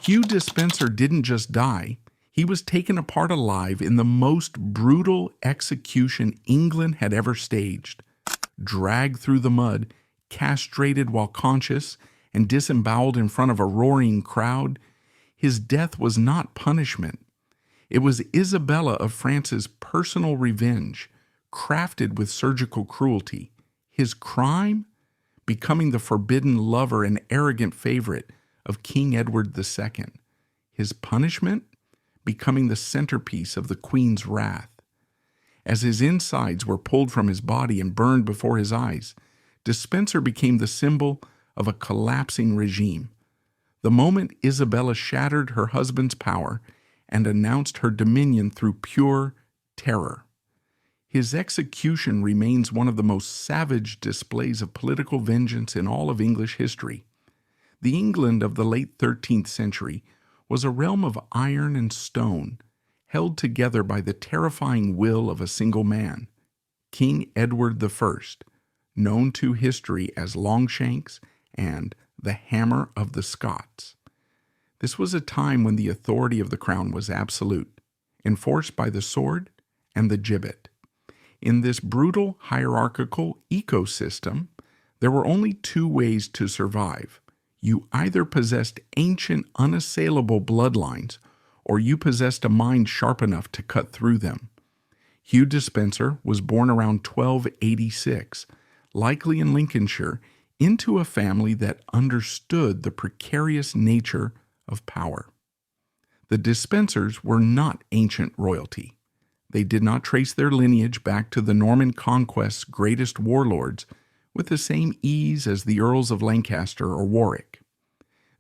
Hugh Despenser didn't just die, he was taken apart alive in the most brutal execution England had ever staged. Dragged through the mud, castrated while conscious, and disemboweled in front of a roaring crowd, his death was not punishment. It was Isabella of France's personal revenge, crafted with surgical cruelty. His crime? Becoming the forbidden lover and arrogant favorite of King Edward II. His punishment? Becoming the centerpiece of the Queen's wrath. As his insides were pulled from his body and burned before his eyes, Despenser became the symbol of a collapsing regime. The moment Isabella shattered her husband's power and announced her dominion through pure terror. His execution remains one of the most savage displays of political vengeance in all of English history. The England of the late 13th century was a realm of iron and stone, held together by the terrifying will of a single man, King Edward I, known to history as Longshanks and the Hammer of the Scots. This was a time when the authority of the crown was absolute, enforced by the sword and the gibbet. In this brutal hierarchical ecosystem, there were only two ways to survive. You either possessed ancient, unassailable bloodlines, or you possessed a mind sharp enough to cut through them. Hugh Despenser was born around 1286, likely in Lincolnshire, into a family that understood the precarious nature of power. The Despensers were not ancient royalty. They did not trace their lineage back to the Norman Conquest's greatest warlords with the same ease as the Earls of Lancaster or Warwick.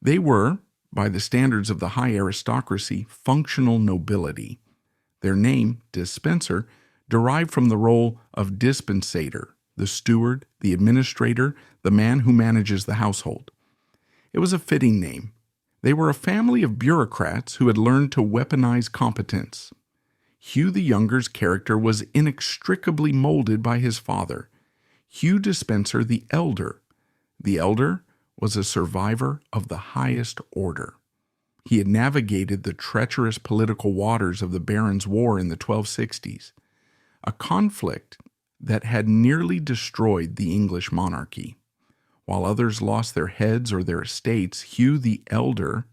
They were, by the standards of the high aristocracy, functional nobility. Their name, Despenser, derived from the role of dispensator, the steward, the administrator, the man who manages the household. It was a fitting name. They were a family of bureaucrats who had learned to weaponize competence. Hugh the Younger's character was inextricably molded by his father, Hugh Despenser the Elder. The Elder was a survivor of the highest order. He had navigated the treacherous political waters of the Barons' War in the 1260s, a conflict that had nearly destroyed the English monarchy. While others lost their heads or their estates, Hugh the Elder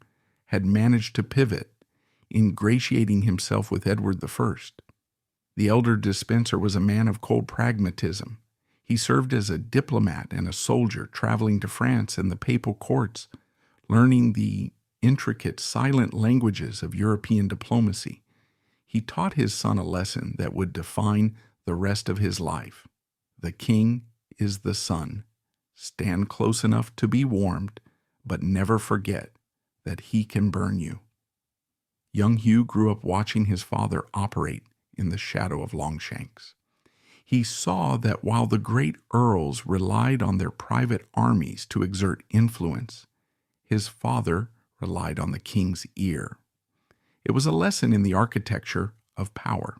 had managed to pivot, ingratiating himself with Edward I. The elder Despenser was a man of cold pragmatism. He served as a diplomat and a soldier, traveling to France and the papal courts, learning the intricate silent languages of European diplomacy. He taught his son a lesson that would define the rest of his life. The king is the sun. Stand close enough to be warmed, but never forget that he can burn you. Young Hugh grew up watching his father operate in the shadow of Longshanks. He saw that while the great earls relied on their private armies to exert influence, his father relied on the king's ear. It was a lesson in the architecture of power.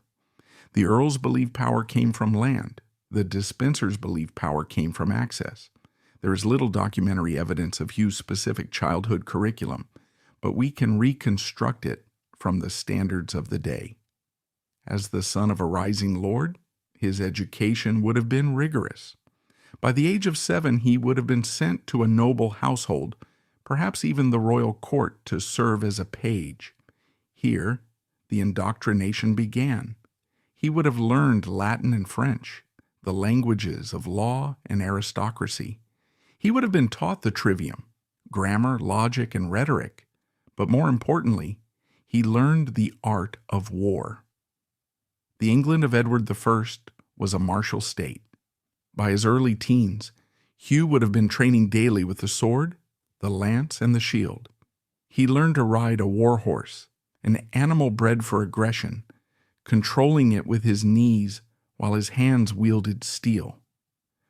The earls believed power came from land. The Despensers believed power came from access. There is little documentary evidence of Hugh's specific childhood curriculum, but we can reconstruct it from the standards of the day. As the son of a rising lord, his education would have been rigorous. By the age of 7, he would have been sent to a noble household, perhaps even the royal court, to serve as a page. Here, the indoctrination began. He would have learned Latin and French, the languages of law and aristocracy. He would have been taught the trivium, grammar, logic, and rhetoric, but more importantly, he learned the art of war. The England of Edward I was a martial state. By his early teens, Hugh would have been training daily with the sword, the lance, and the shield. He learned to ride a war horse, an animal bred for aggression, controlling it with his knees while his hands wielded steel.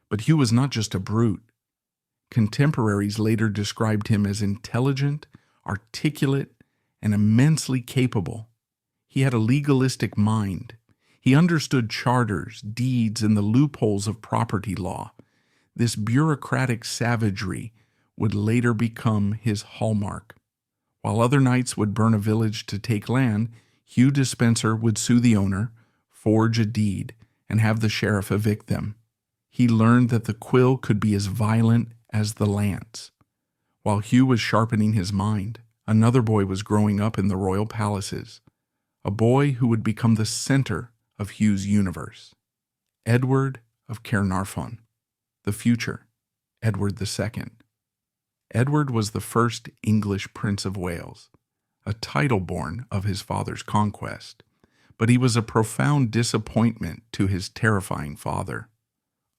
But Hugh was not just a brute. Contemporaries later described him as intelligent, articulate, and immensely capable. He had a legalistic mind. He understood charters, deeds, and the loopholes of property law. This bureaucratic savagery would later become his hallmark. While other knights would burn a village to take land, Hugh Despenser would sue the owner, forge a deed, and have the sheriff evict them. He learned that the quill could be as violent as the lance. While Hugh was sharpening his mind, another boy was growing up in the royal palaces, a boy who would become the center of Hugh's universe. Edward of Caernarfon, the future Edward II. Edward was the first English Prince of Wales, a title born of his father's conquest, but he was a profound disappointment to his terrifying father.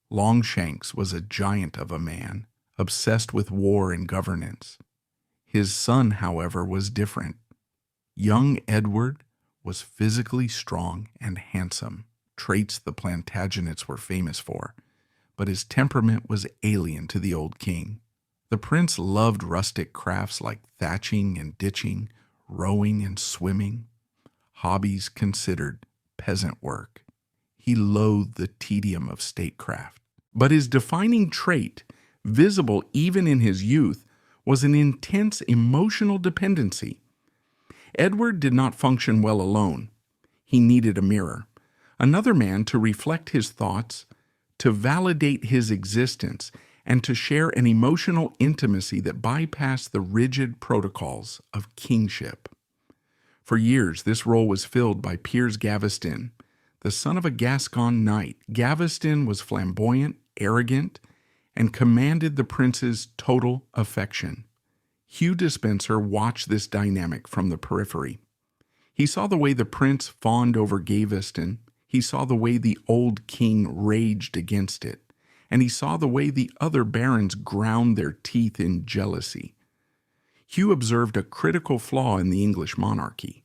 Longshanks was a giant of a man, obsessed with war and governance. His son, however, was different. Young Edward was physically strong and handsome, traits the Plantagenets were famous for, but his temperament was alien to the old king. The prince loved rustic crafts like thatching and ditching, rowing and swimming, hobbies considered peasant work. He loathed the tedium of statecraft. But his defining trait, visible even in his youth, was an intense emotional dependency. Edward did not function well alone. He needed a mirror, another man to reflect his thoughts, to validate his existence, and to share an emotional intimacy that bypassed the rigid protocols of kingship. For years, this role was filled by Piers Gaveston, the son of a Gascon knight. Gaveston was flamboyant, arrogant, and commanded the prince's total affection. Hugh Despenser watched this dynamic from the periphery. He saw the way the prince fawned over Gaveston. He saw the way the old king raged against it. And he saw the way the other barons ground their teeth in jealousy. Hugh observed a critical flaw in the English monarchy.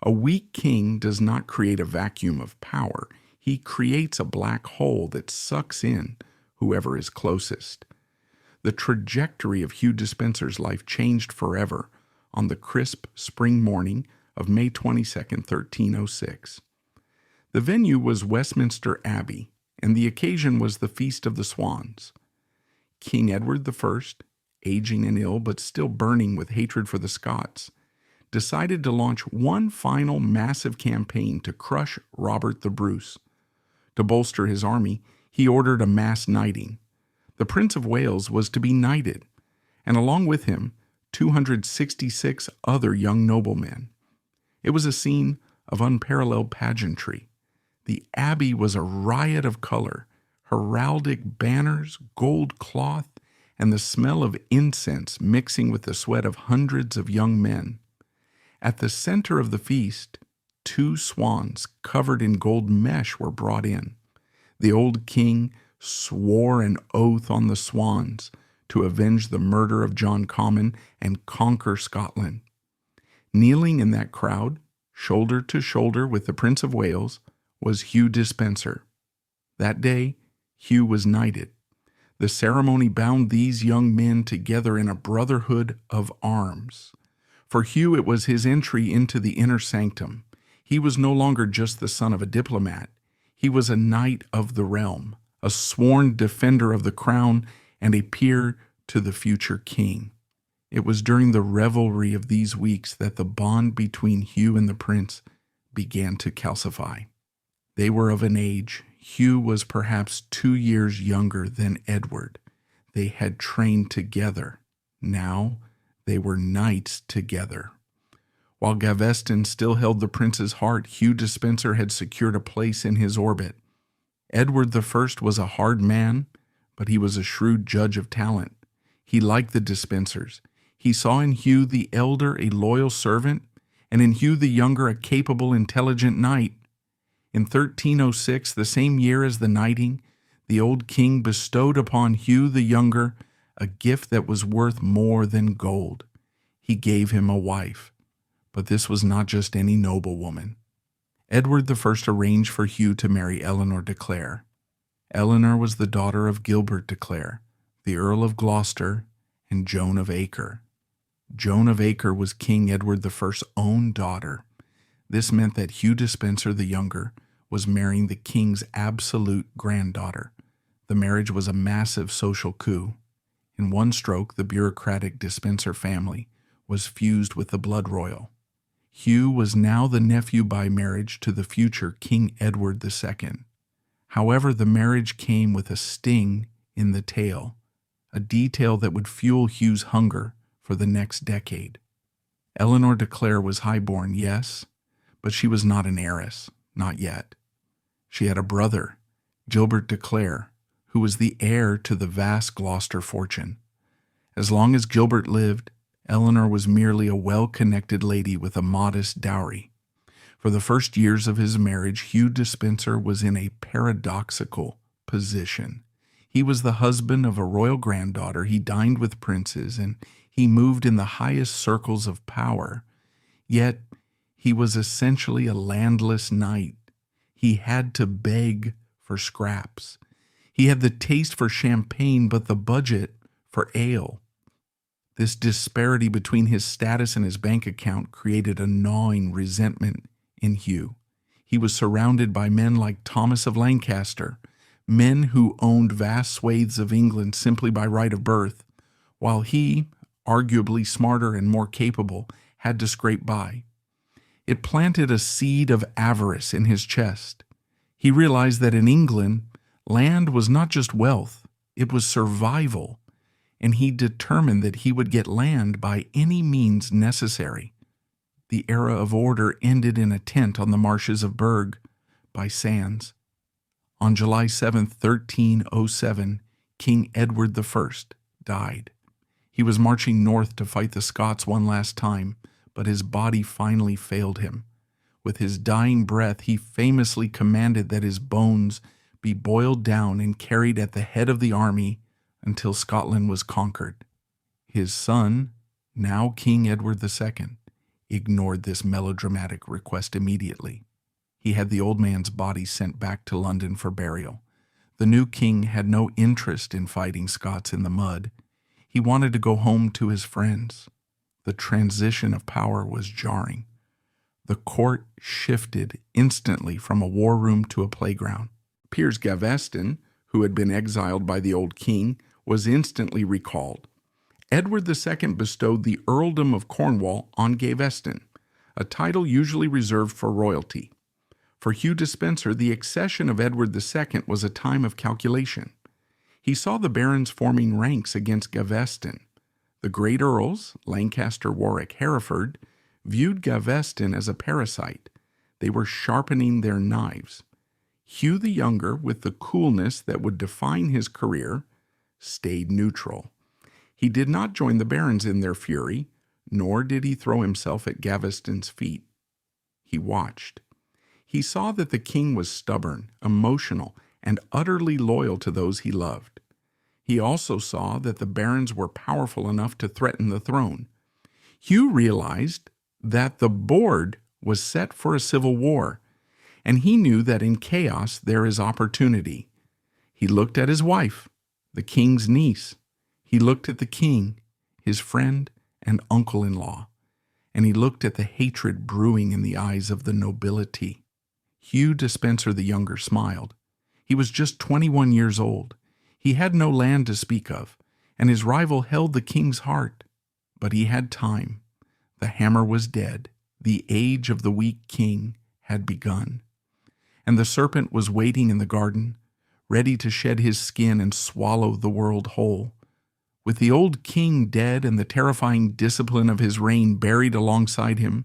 A weak king does not create a vacuum of power. He creates a black hole that sucks in whoever is closest. The trajectory of Hugh Despenser's life changed forever on the crisp spring morning of May 22nd, 1306. The venue was Westminster Abbey, and the occasion was the Feast of the Swans. King Edward I, aging and ill but still burning with hatred for the Scots, decided to launch one final massive campaign to crush Robert the Bruce. To bolster his army, he ordered a mass knighting. The Prince of Wales was to be knighted, and along with him, 266 other young noblemen. It was a scene of unparalleled pageantry. The abbey was a riot of color, heraldic banners, gold cloth, and the smell of incense mixing with the sweat of hundreds of young men. At the center of the feast, 2 swans covered in gold mesh were brought in. The old king swore an oath on the swans to avenge the murder of John Comyn and conquer Scotland. Kneeling in that crowd, shoulder to shoulder with the Prince of Wales, was Hugh Despenser. That day, Hugh was knighted. The ceremony bound these young men together in a brotherhood of arms. For Hugh, it was his entry into the inner sanctum. He was no longer just the son of a diplomat. He was a knight of the realm, a sworn defender of the crown, and a peer to the future king. It was during the revelry of these weeks that the bond between Hugh and the prince began to calcify. They were of an age. Hugh was perhaps 2 years younger than Edward. They had trained together. Now they were knights together. While Gaveston still held the prince's heart, Hugh Despenser had secured a place in his orbit. Edward I was a hard man, but he was a shrewd judge of talent. He liked the Despensers. He saw in Hugh the elder a loyal servant, and in Hugh the younger a capable, intelligent knight. In 1306, the same year as the knighting, the old king bestowed upon Hugh the younger a gift that was worth more than gold. He gave him a wife. But this was not just any noblewoman. Edward I arranged for Hugh to marry Eleanor de Clare. Eleanor was the daughter of Gilbert de Clare, the Earl of Gloucester, and Joan of Acre. Joan of Acre was King Edward I's own daughter. This meant that Hugh Despenser the younger was marrying the king's absolute granddaughter. The marriage was a massive social coup. In one stroke, the bureaucratic Despenser family was fused with the blood royal. Hugh was now the nephew by marriage to the future King Edward II. However, the marriage came with a sting in the tail, a detail that would fuel Hugh's hunger for the next decade. Eleanor de Clare was highborn, yes, but she was not an heiress, not yet. She had a brother, Gilbert de Clare, who was the heir to the vast Gloucester fortune. As long as Gilbert lived, Eleanor was merely a well-connected lady with a modest dowry. For the first years of his marriage, Hugh Despenser was in a paradoxical position. He was the husband of a royal granddaughter, he dined with princes, and he moved in the highest circles of power. Yet he was essentially a landless knight. He had to beg for scraps. He had the taste for champagne, but the budget for ale. This disparity between his status and his bank account created a gnawing resentment in Hugh. He was surrounded by men like Thomas of Lancaster, men who owned vast swathes of England simply by right of birth, while he, arguably smarter and more capable, had to scrape by. It planted a seed of avarice in his chest. He realized that in England, land was not just wealth, it was survival, and he determined that he would get land by any means necessary. The era of order ended in a tent on the marshes of Berg by Sands. On July 7, 1307, King Edward I died. He was marching north to fight the Scots one last time, but his body finally failed him. With his dying breath, he famously commanded that his bones be boiled down and carried at the head of the army until Scotland was conquered. His son, now King Edward II, ignored this melodramatic request immediately. He had the old man's body sent back to London for burial. The new king had no interest in fighting Scots in the mud. He wanted to go home to his friends. The transition of power was jarring. The court shifted instantly from a war room to a playground. Piers Gaveston, who had been exiled by the old king, was instantly recalled. Edward II bestowed the earldom of Cornwall on Gaveston, a title usually reserved for royalty. For Hugh Despenser, the accession of Edward II was a time of calculation. He saw the barons forming ranks against Gaveston. The great earls, Lancaster, Warwick, Hereford, viewed Gaveston as a parasite. They were sharpening their knives. Hugh the Younger, with the coolness that would define his career, stayed neutral. He did not join the barons in their fury, nor did he throw himself at Gaveston's feet. He watched. He saw that the king was stubborn, emotional, and utterly loyal to those he loved. He also saw that the barons were powerful enough to threaten the throne. Hugh realized that the board was set for a civil war, and he knew that in chaos there is opportunity. He looked at his wife, the king's niece. He looked at the king, his friend and uncle-in-law, and he looked at the hatred brewing in the eyes of the nobility. Hugh Despenser the Younger smiled. He was just 21 years old. He had no land to speak of, and his rival held the king's heart. But he had time. The hammer was dead. The age of the weak king had begun. And the serpent was waiting in the garden, ready to shed his skin and swallow the world whole. With the old king dead and the terrifying discipline of his reign buried alongside him,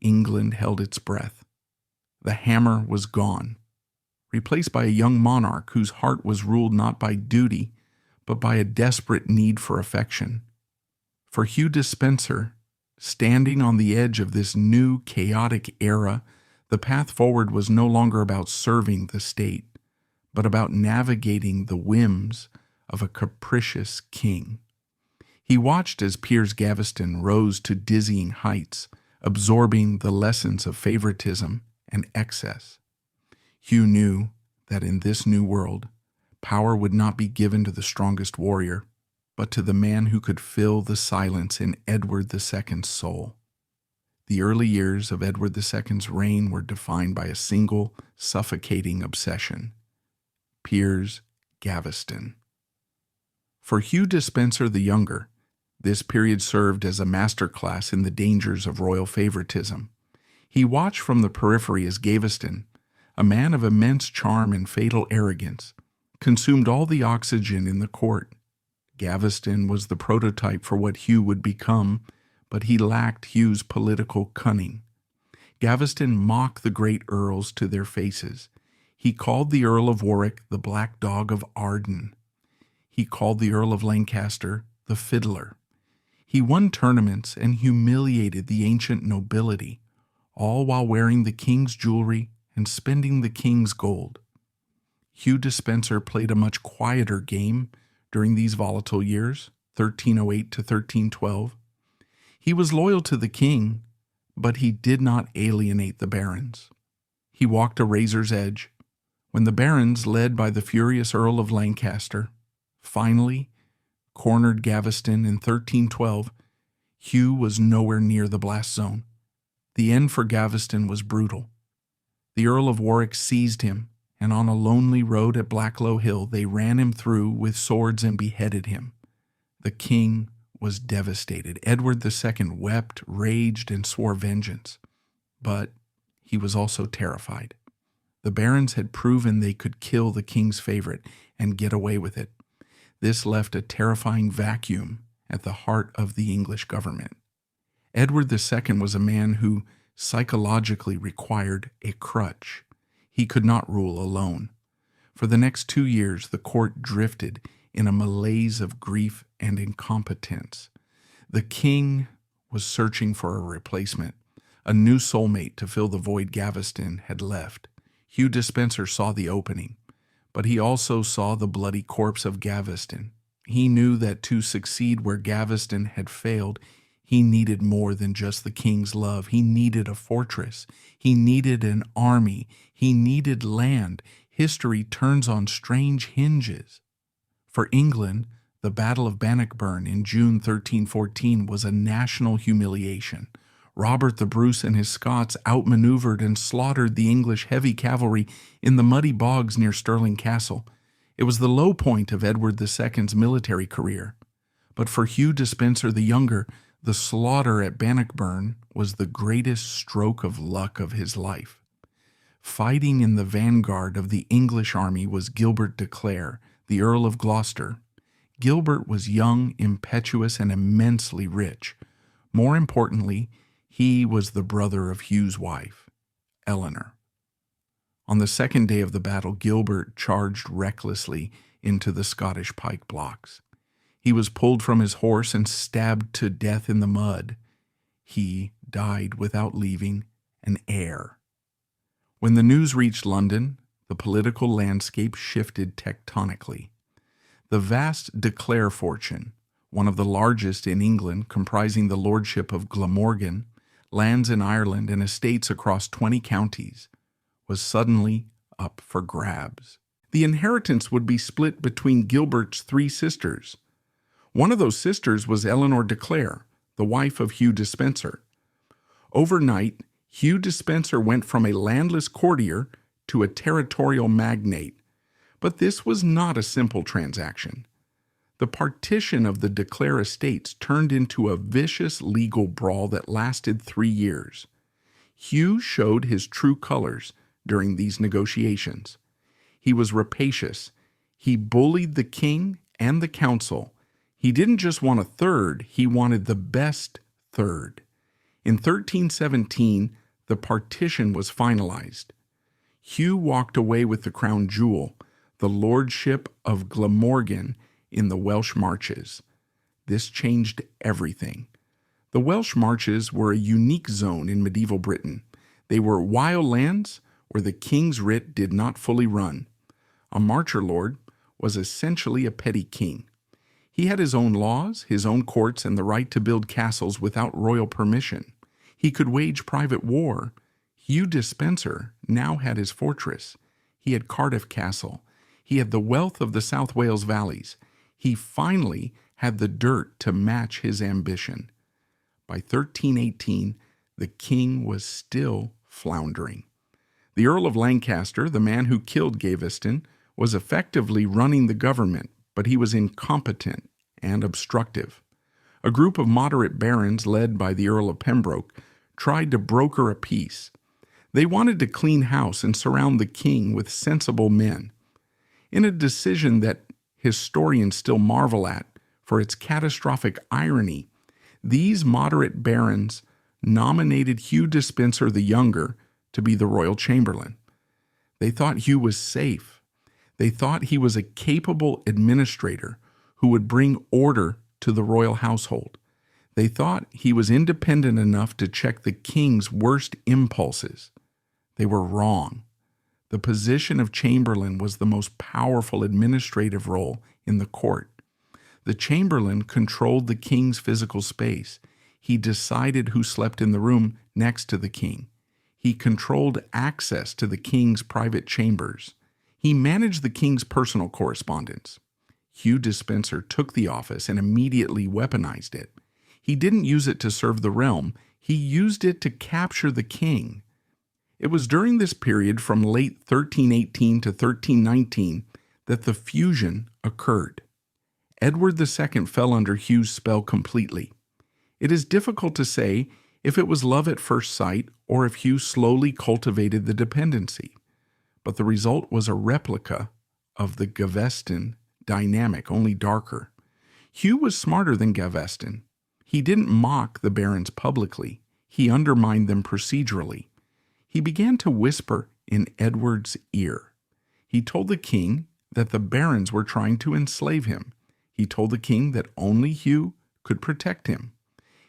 England held its breath. The hammer was gone, replaced by a young monarch whose heart was ruled not by duty, but by a desperate need for affection. For Hugh Despenser, standing on the edge of this new chaotic era, the path forward was no longer about serving the state, but about navigating the whims of a capricious king. He watched as Piers Gaveston rose to dizzying heights, absorbing the lessons of favoritism and excess. Hugh knew that in this new world, power would not be given to the strongest warrior, but to the man who could fill the silence in Edward II's soul. The early years of Edward II's reign were defined by a single, suffocating obsession: Piers Gaveston. For Hugh Despenser the Younger, This period served as a masterclass in the dangers of royal favoritism. He watched from the periphery as Gaveston, a man of immense charm and fatal arrogance, consumed all the oxygen in the court. Gaveston was the prototype for what Hugh would become, but he lacked Hugh's political cunning. Gaveston mocked the great earls to their faces. He called the Earl of Warwick the Black Dog of Arden. He called the Earl of Lancaster the Fiddler. He won tournaments and humiliated the ancient nobility, all while wearing the king's jewelry and spending the king's gold. Hugh Despenser played a much quieter game during these volatile years, 1308 to 1312. He was loyal to the king, but he did not alienate the barons. He walked a razor's edge. When the barons, led by the furious Earl of Lancaster, finally cornered Gaveston in 1312, Hugh was nowhere near the blast zone. The end for Gaveston was brutal. The Earl of Warwick seized him, and on a lonely road at Blacklow Hill they ran him through with swords and beheaded him. The king was devastated. Edward II wept, raged, and swore vengeance. But he was also terrified. The barons had proven they could kill the king's favorite and get away with it. This left a terrifying vacuum at the heart of the English government. Edward II was a man who psychologically required a crutch. He could not rule alone. For the next 2 years, the court drifted in a malaise of grief and incompetence. The king was searching for a replacement, a new soulmate to fill the void Gaveston had left. Hugh Despenser saw the opening, but he also saw the bloody corpse of Gaveston. He knew that to succeed where Gaveston had failed, he needed more than just the king's love. He needed a fortress. He needed an army. He needed land. History turns on strange hinges. For England, the Battle of Bannockburn in June 1314 was a national humiliation. Robert the Bruce and his Scots outmaneuvered and slaughtered the English heavy cavalry in the muddy bogs near Stirling Castle. It was the low point of Edward II's military career. But for Hugh Despenser the Younger, the slaughter at Bannockburn was the greatest stroke of luck of his life. Fighting in the vanguard of the English army was Gilbert de Clare, the Earl of Gloucester. Gilbert was young, impetuous, and immensely rich. More importantly, he was the brother of Hugh's wife, Eleanor. On the second day of the battle, Gilbert charged recklessly into the Scottish pike blocks. He was pulled from his horse and stabbed to death in the mud. He died without leaving an heir. When the news reached London, the political landscape shifted tectonically. The vast de Clare fortune, one of the largest in England, comprising the lordship of Glamorgan, lands in Ireland, and estates across 20 counties, was suddenly up for grabs. The inheritance would be split between Gilbert's 3 sisters. One of those sisters was Eleanor de Clare, the wife of Hugh Despenser. Overnight, Hugh Despenser went from a landless courtier to a territorial magnate. But this was not a simple transaction. The partition of the de Clare estates turned into a vicious legal brawl that lasted 3 years. Hugh showed his true colors during these negotiations. He was rapacious. He bullied the king and the council. He didn't just want a third, he wanted the best third. In 1317, the partition was finalized. Hugh walked away with the crown jewel, the lordship of Glamorgan in the Welsh Marches. This changed everything. The Welsh Marches were a unique zone in medieval Britain. They were wild lands where the king's writ did not fully run. A marcher lord was essentially a petty king. He had his own laws, his own courts, and the right to build castles without royal permission. He could wage private war. Hugh Despenser now had his fortress. He had Cardiff Castle. He had the wealth of the South Wales valleys. He finally had the dirt to match his ambition. By 1318, the king was still floundering. The Earl of Lancaster, the man who killed Gaveston, was effectively running the government, but he was incompetent and obstructive. A group of moderate barons led by the Earl of Pembroke tried to broker a peace. They wanted to clean house and surround the king with sensible men. In a decision that historians still marvel at for its catastrophic irony, these moderate barons nominated Hugh Despenser the Younger to be the royal chamberlain. They thought Hugh was safe. They thought he was a capable administrator who would bring order to the royal household. They thought he was independent enough to check the king's worst impulses. They were wrong. The position of chamberlain was the most powerful administrative role in the court. The chamberlain controlled the king's physical space. He decided who slept in the room next to the king. He controlled access to the king's private chambers. He managed the king's personal correspondence. Hugh Despenser took the office and immediately weaponized it. He didn't use it to serve the realm. He used it to capture the king. It was during this period from late 1318 to 1319 that the fusion occurred. Edward II fell under Hugh's spell completely. It is difficult to say if it was love at first sight or if Hugh slowly cultivated the dependency, but the result was a replica of the Gaveston dynamic, only darker. Hugh was smarter than Gaveston. He didn't mock the barons publicly. He undermined them procedurally. He began to whisper in Edward's ear. He told the king that the barons were trying to enslave him. He told the king that only Hugh could protect him.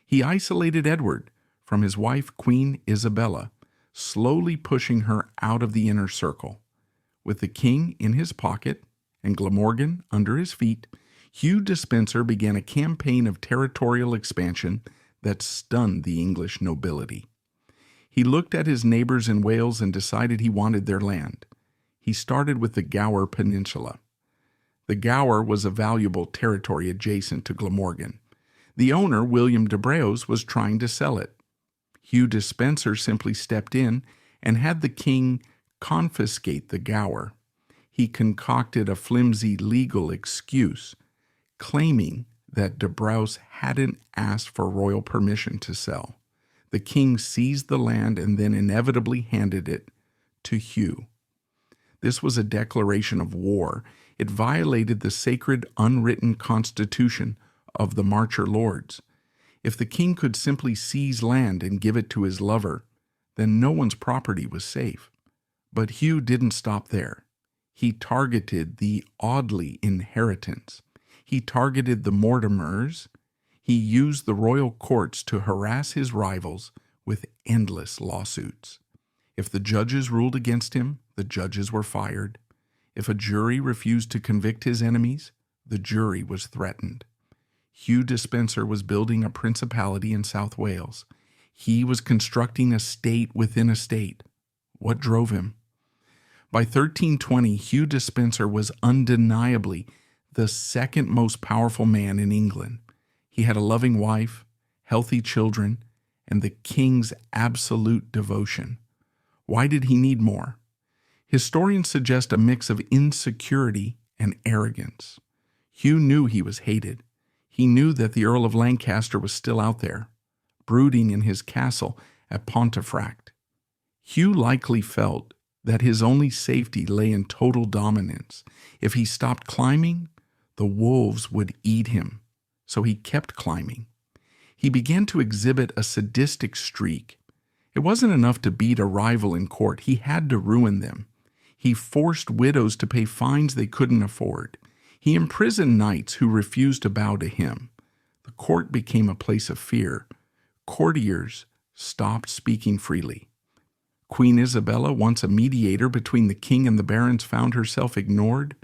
He isolated Edward from his wife, Queen Isabella, slowly pushing her out of the inner circle. With the king in his pocket and Glamorgan under his feet, Hugh Despenser began a campaign of territorial expansion that stunned the English nobility. He looked at his neighbors in Wales and decided he wanted their land. He started with the Gower Peninsula. The Gower was a valuable territory adjacent to Glamorgan. The owner, William de Braos, was trying to sell it. Hugh Despenser simply stepped in and had the king confiscate the Gower. He concocted a flimsy legal excuse, claiming that de Braos hadn't asked for royal permission to sell. The king seized the land and then inevitably handed it to Hugh. This was a declaration of war. It violated the sacred unwritten constitution of the Marcher Lords. If the king could simply seize land and give it to his lover, then no one's property was safe. But Hugh didn't stop there. He targeted the Audley inheritance. He targeted the Mortimers. He used the royal courts to harass his rivals with endless lawsuits. If the judges ruled against him, the judges were fired. If a jury refused to convict his enemies, the jury was threatened. Hugh Despenser was building a principality in South Wales. He was constructing a state within a state. What drove him? By 1320, Hugh Despenser was undeniably the second most powerful man in England. He had a loving wife, healthy children, and the king's absolute devotion. Why did he need more? Historians suggest a mix of insecurity and arrogance. Hugh knew he was hated. He knew that the Earl of Lancaster was still out there, brooding in his castle at Pontefract. Hugh likely felt that his only safety lay in total dominance. If he stopped climbing, the wolves would eat him. So he kept climbing. He began to exhibit a sadistic streak. It wasn't enough to beat a rival in court. He had to ruin them. He forced widows to pay fines they couldn't afford. He imprisoned knights who refused to bow to him. The court became a place of fear. Courtiers stopped speaking freely. Queen Isabella, once a mediator between the king and the barons, found herself ignored.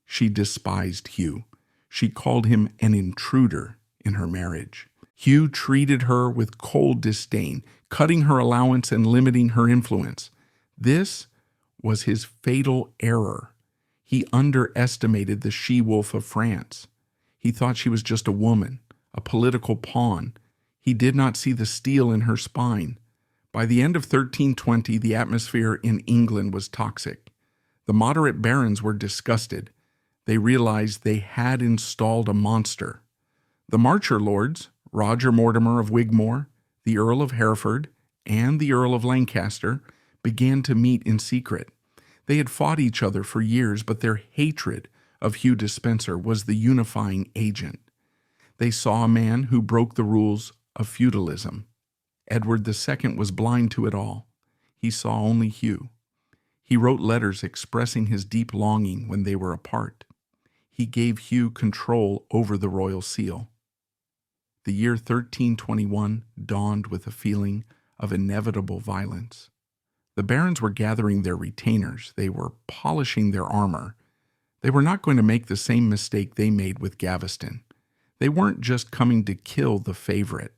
She despised Hugh. She called him an intruder in her marriage. Hugh treated her with cold disdain, cutting her allowance and limiting her influence. This was his fatal error. He underestimated the she-wolf of France. He thought she was just a woman, a political pawn. He did not see the steel in her spine. By the end of 1320, the atmosphere in England was toxic. The moderate barons were disgusted. They realized they had installed a monster. The Marcher Lords, Roger Mortimer of Wigmore, the Earl of Hereford, and the Earl of Lancaster began to meet in secret. They had fought each other for years, but their hatred of Hugh Despenser was the unifying agent. They saw a man who broke the rules of feudalism. Edward II was blind to it all. He saw only Hugh. He wrote letters expressing his deep longing when they were apart. He gave Hugh control over the royal seal. The year 1321 dawned with a feeling of inevitable violence. The barons were gathering their retainers. They were polishing their armor. They were not going to make the same mistake they made with Gaveston. They weren't just coming to kill the favorite.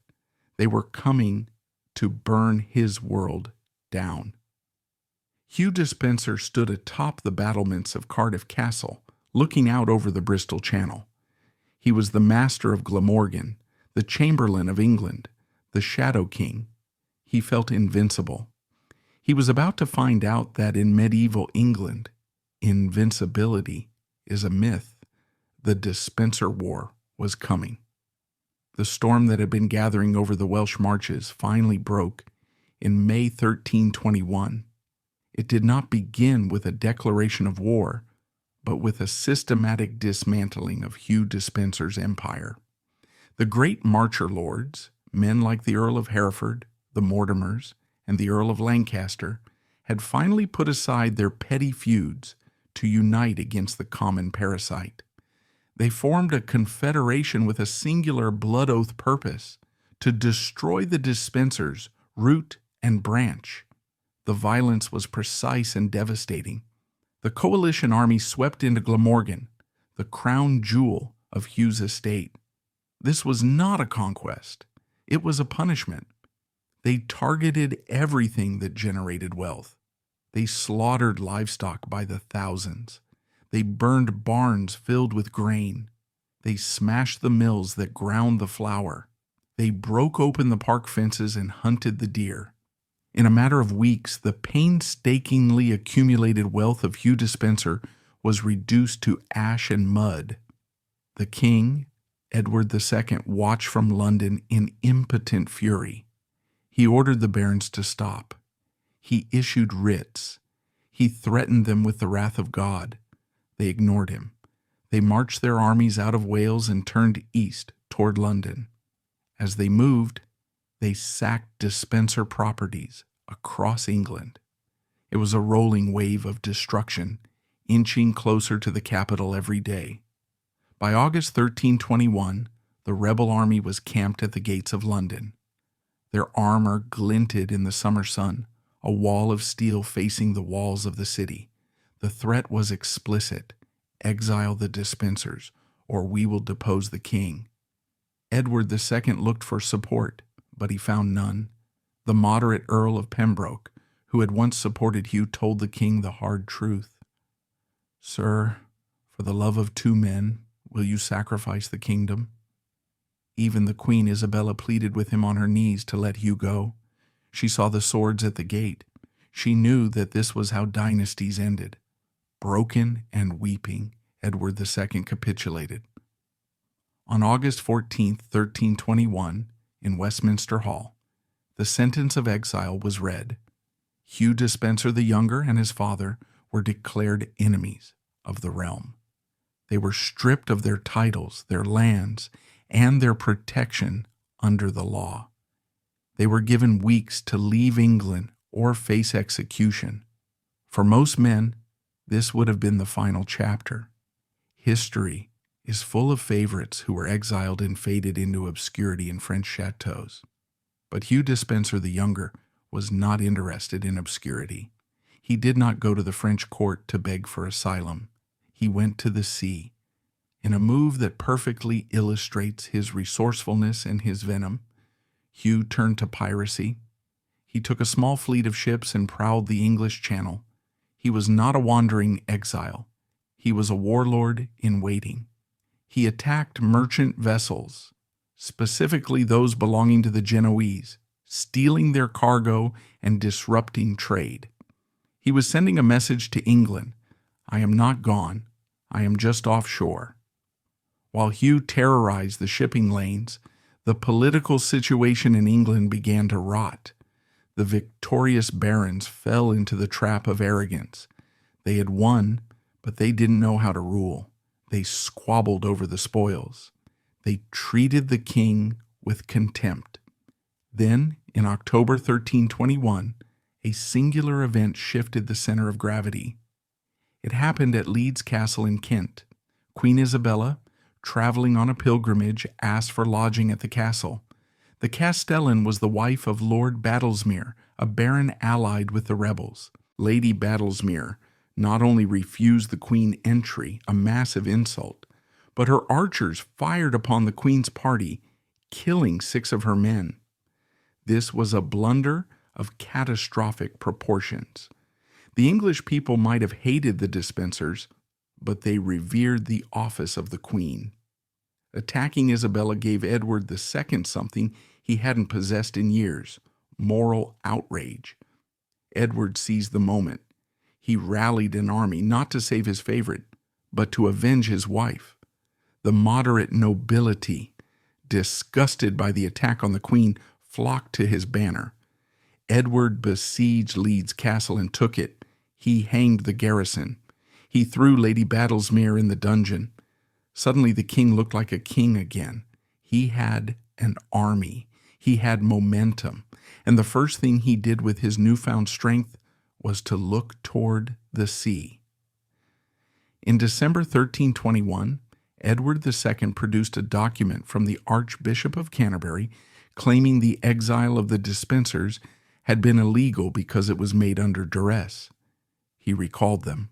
They were coming to burn his world down. Hugh Despenser stood atop the battlements of Cardiff Castle, looking out over the Bristol Channel. He was the master of Glamorgan, the chamberlain of England, the Shadow King. He felt invincible. He was about to find out that in medieval England, invincibility is a myth. The Despenser War was coming. The storm that had been gathering over the Welsh marches finally broke in May 1321. It did not begin with a declaration of war, but with a systematic dismantling of Hugh Despenser's empire. The great marcher lords, men like the Earl of Hereford, the Mortimers, and the Earl of Lancaster, had finally put aside their petty feuds to unite against the common parasite. They formed a confederation with a singular blood oath purpose: to destroy the Despensers, root and branch. The violence was precise and devastating. The coalition army swept into Glamorgan, the crown jewel of Hugh's estate. This was not a conquest. It was a punishment. They targeted everything that generated wealth. They slaughtered livestock by the thousands. They burned barns filled with grain. They smashed the mills that ground the flour. They broke open the park fences and hunted the deer. In a matter of weeks, the painstakingly accumulated wealth of Hugh Despenser was reduced to ash and mud. The king, Edward II, watched from London in impotent fury. He ordered the barons to stop. He issued writs. He threatened them with the wrath of God. They ignored him. They marched their armies out of Wales and turned east toward London. As they moved, they sacked Despenser properties across England. It was a rolling wave of destruction, inching closer to the capital every day. By August 1321, the rebel army was camped at the gates of London. Their armor glinted in the summer sun, a wall of steel facing the walls of the city. The threat was explicit: exile the Despensers, or we will depose the king. Edward II looked for support, but he found none. The moderate Earl of Pembroke, who had once supported Hugh, told the king the hard truth. "Sir, for the love of two men, will you sacrifice the kingdom?" Even the Queen Isabella pleaded with him on her knees to let Hugh go. She saw the swords at the gate. She knew that this was how dynasties ended. Broken and weeping, Edward II capitulated. On August 14, 1321, in Westminster Hall, the sentence of exile was read. Hugh Despenser the Younger and his father were declared enemies of the realm. They were stripped of their titles, their lands, and their protection under the law. They were given weeks to leave England or face execution. For most men, this would have been the final chapter. History is full of favorites who were exiled and faded into obscurity in French chateaux. But Hugh Despenser the Younger was not interested in obscurity. He did not go to the French court to beg for asylum. He went to the sea. In a move that perfectly illustrates his resourcefulness and his venom, Hugh turned to piracy. He took a small fleet of ships and prowled the English Channel. He was not a wandering exile. He was a warlord in waiting. He attacked merchant vessels, specifically those belonging to the Genoese, stealing their cargo and disrupting trade. He was sending a message to England: "I am not gone. I am just offshore." While Hugh terrorized the shipping lanes, The political situation in England began to rot. The victorious barons fell into the trap of arrogance. They had won, but they didn't know how to rule. They squabbled over the spoils. They treated the king with contempt. Then, in October 1321, a singular event shifted the center of gravity. It happened at Leeds Castle in Kent. Queen Isabella, traveling on a pilgrimage, asked for lodging at the castle. The castellan was the wife of Lord Badlesmere, a baron allied with the rebels. Lady Badlesmere not only refused the queen entry, a massive insult, but her archers fired upon the queen's party, killing 6 of her men. This was a blunder of catastrophic proportions. The English people might have hated the Despensers, but they revered the office of the queen. Attacking Isabella gave Edward II something he hadn't possessed in years: moral outrage. Edward seized the moment. He rallied an army not to save his favorite, but to avenge his wife. The moderate nobility, disgusted by the attack on the queen, flocked to his banner. Edward besieged Leeds Castle and took it. He hanged the garrison. He threw Lady Badlesmere in the dungeon. Suddenly the king looked like a king again. He had an army. He had momentum. And the first thing he did with his newfound strength was to look toward the sea. In December 1321, Edward II produced a document from the Archbishop of Canterbury claiming the exile of the Despensers had been illegal because it was made under duress. He recalled them.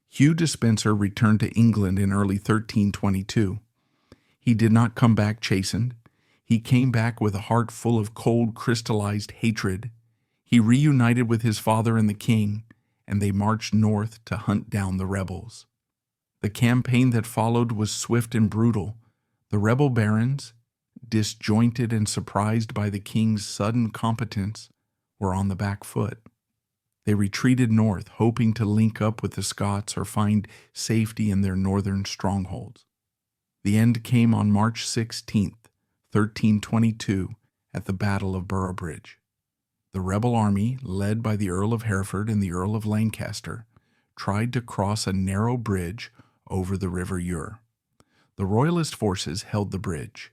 Hugh Despenser returned to England in early 1322. He did not come back chastened. He came back with a heart full of cold, crystallized hatred. He reunited with his father and the king, and they marched north to hunt down the rebels. The campaign that followed was swift and brutal. The rebel barons, disjointed and surprised by the king's sudden competence, were on the back foot. They retreated north, hoping to link up with the Scots or find safety in their northern strongholds. The end came on March 16th, 1322, at the Battle of Boroughbridge. The rebel army, led by the Earl of Hereford and the Earl of Lancaster, tried to cross a narrow bridge over the River Ure. The Royalist forces held the bridge.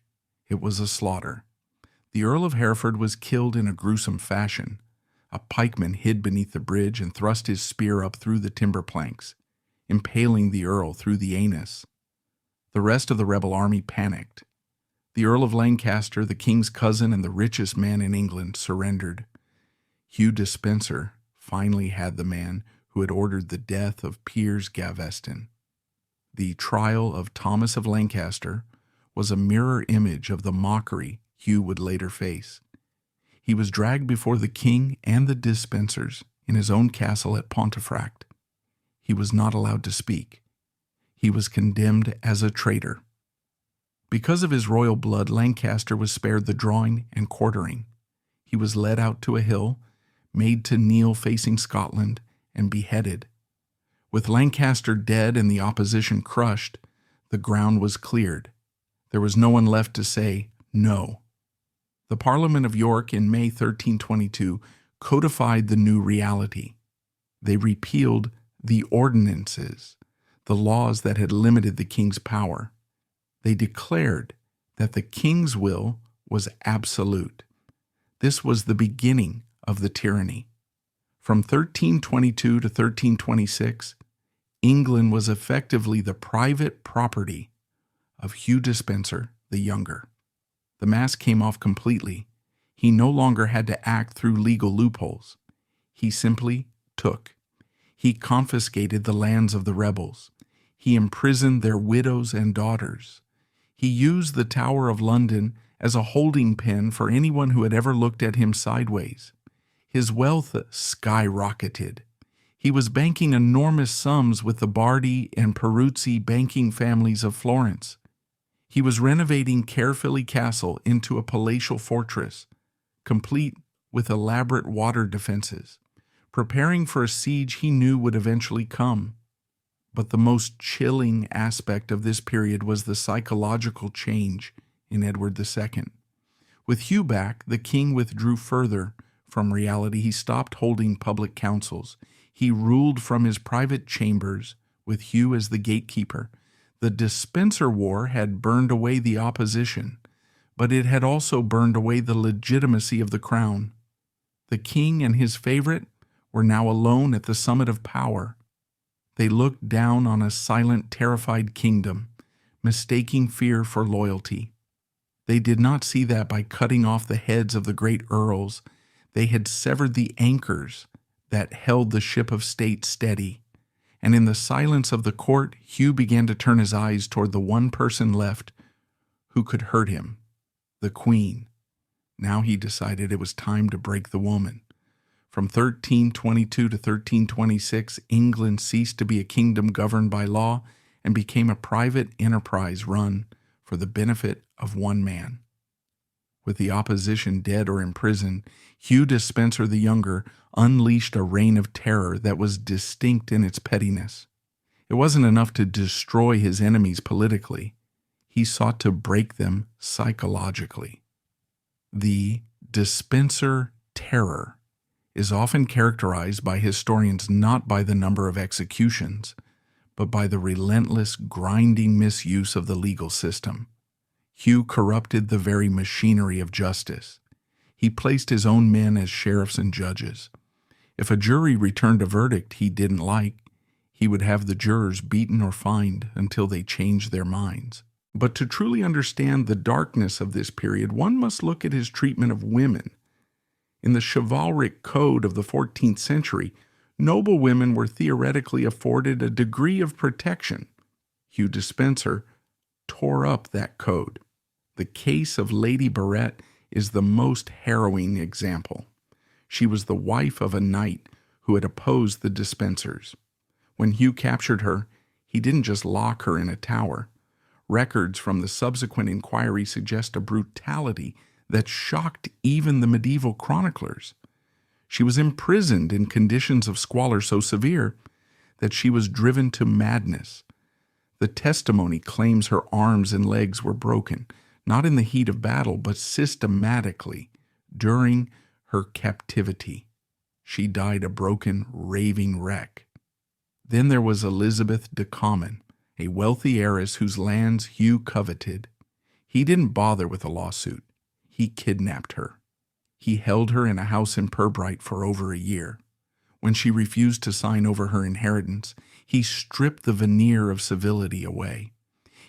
It was a slaughter. The Earl of Hereford was killed in a gruesome fashion. A pikeman hid beneath the bridge and thrust his spear up through the timber planks, impaling the Earl through the anus. The rest of the rebel army panicked. The Earl of Lancaster, the king's cousin and the richest man in England, surrendered. Hugh Despenser finally had the man who had ordered the death of Piers Gaveston. The trial of Thomas of Lancaster was a mirror image of the mockery Hugh would later face. He was dragged before the king and the Despensers in his own castle at Pontefract. He was not allowed to speak. He was condemned as a traitor. Because of his royal blood, Lancaster was spared the drawing and quartering. He was led out to a hill, made to kneel facing Scotland, and beheaded. With Lancaster dead and the opposition crushed, the ground was cleared. There was no one left to say no. The Parliament of York in May 1322 codified the new reality. They repealed the ordinances, the laws that had limited the king's power. They declared that the king's will was absolute. This was the beginning of the tyranny. From 1322 to 1326, England was effectively the private property of Hugh Despenser the Younger. The mask came off completely. He no longer had to act through legal loopholes. He simply took. He confiscated the lands of the rebels. He imprisoned their widows and daughters. He used the Tower of London as a holding pen for anyone who had ever looked at him sideways. His wealth skyrocketed. He was banking enormous sums with the Bardi and Peruzzi banking families of Florence. He was renovating Caerphilly Castle into a palatial fortress, complete with elaborate water defenses, preparing for a siege he knew would eventually come. But the most chilling aspect of this period was the psychological change in Edward II. With Hugh back, the king withdrew further from reality. He stopped holding public councils. He ruled from his private chambers with Hugh as the gatekeeper. The Despenser War had burned away the opposition, but it had also burned away the legitimacy of the crown. The king and his favorite were now alone at the summit of power. They looked down on a silent, terrified kingdom, mistaking fear for loyalty. They did not see that by cutting off the heads of the great earls. They had severed the anchors that held the ship of state steady. And in the silence of the court, Hugh began to turn his eyes toward the one person left who could hurt him, the queen. Now he decided it was time to break the woman. From 1322 to 1326, England ceased to be a kingdom governed by law and became a private enterprise run for the benefit of one man. With the opposition dead or imprisoned, Hugh Despenser the Younger unleashed a reign of terror that was distinct in its pettiness. It wasn't enough to destroy his enemies politically. He sought to break them psychologically. The Despenser terror is often characterized by historians not by the number of executions, but by the relentless, grinding misuse of the legal system. Hugh corrupted the very machinery of justice. He placed his own men as sheriffs and judges. If a jury returned a verdict he didn't like, he would have the jurors beaten or fined until they changed their minds. But to truly understand the darkness of this period, one must look at his treatment of women. In the chivalric code of the 14th century, noble women were theoretically afforded a degree of protection. Hugh Despenser tore up that code. The case of Lady Barrett is the most harrowing example. She was the wife of a knight who had opposed the Despensers. When Hugh captured her, he didn't just lock her in a tower. Records from the subsequent inquiry suggest a brutality that shocked even the medieval chroniclers. She was imprisoned in conditions of squalor so severe that she was driven to madness. The testimony claims her arms and legs were broken, not in the heat of battle, but systematically during her captivity. She died a broken, raving wreck. Then there was Elizabeth de Comyn, a wealthy heiress whose lands Hugh coveted. He didn't bother with a lawsuit. He kidnapped her. He held her in a house in Pirbright for over a year. When she refused to sign over her inheritance, he stripped the veneer of civility away.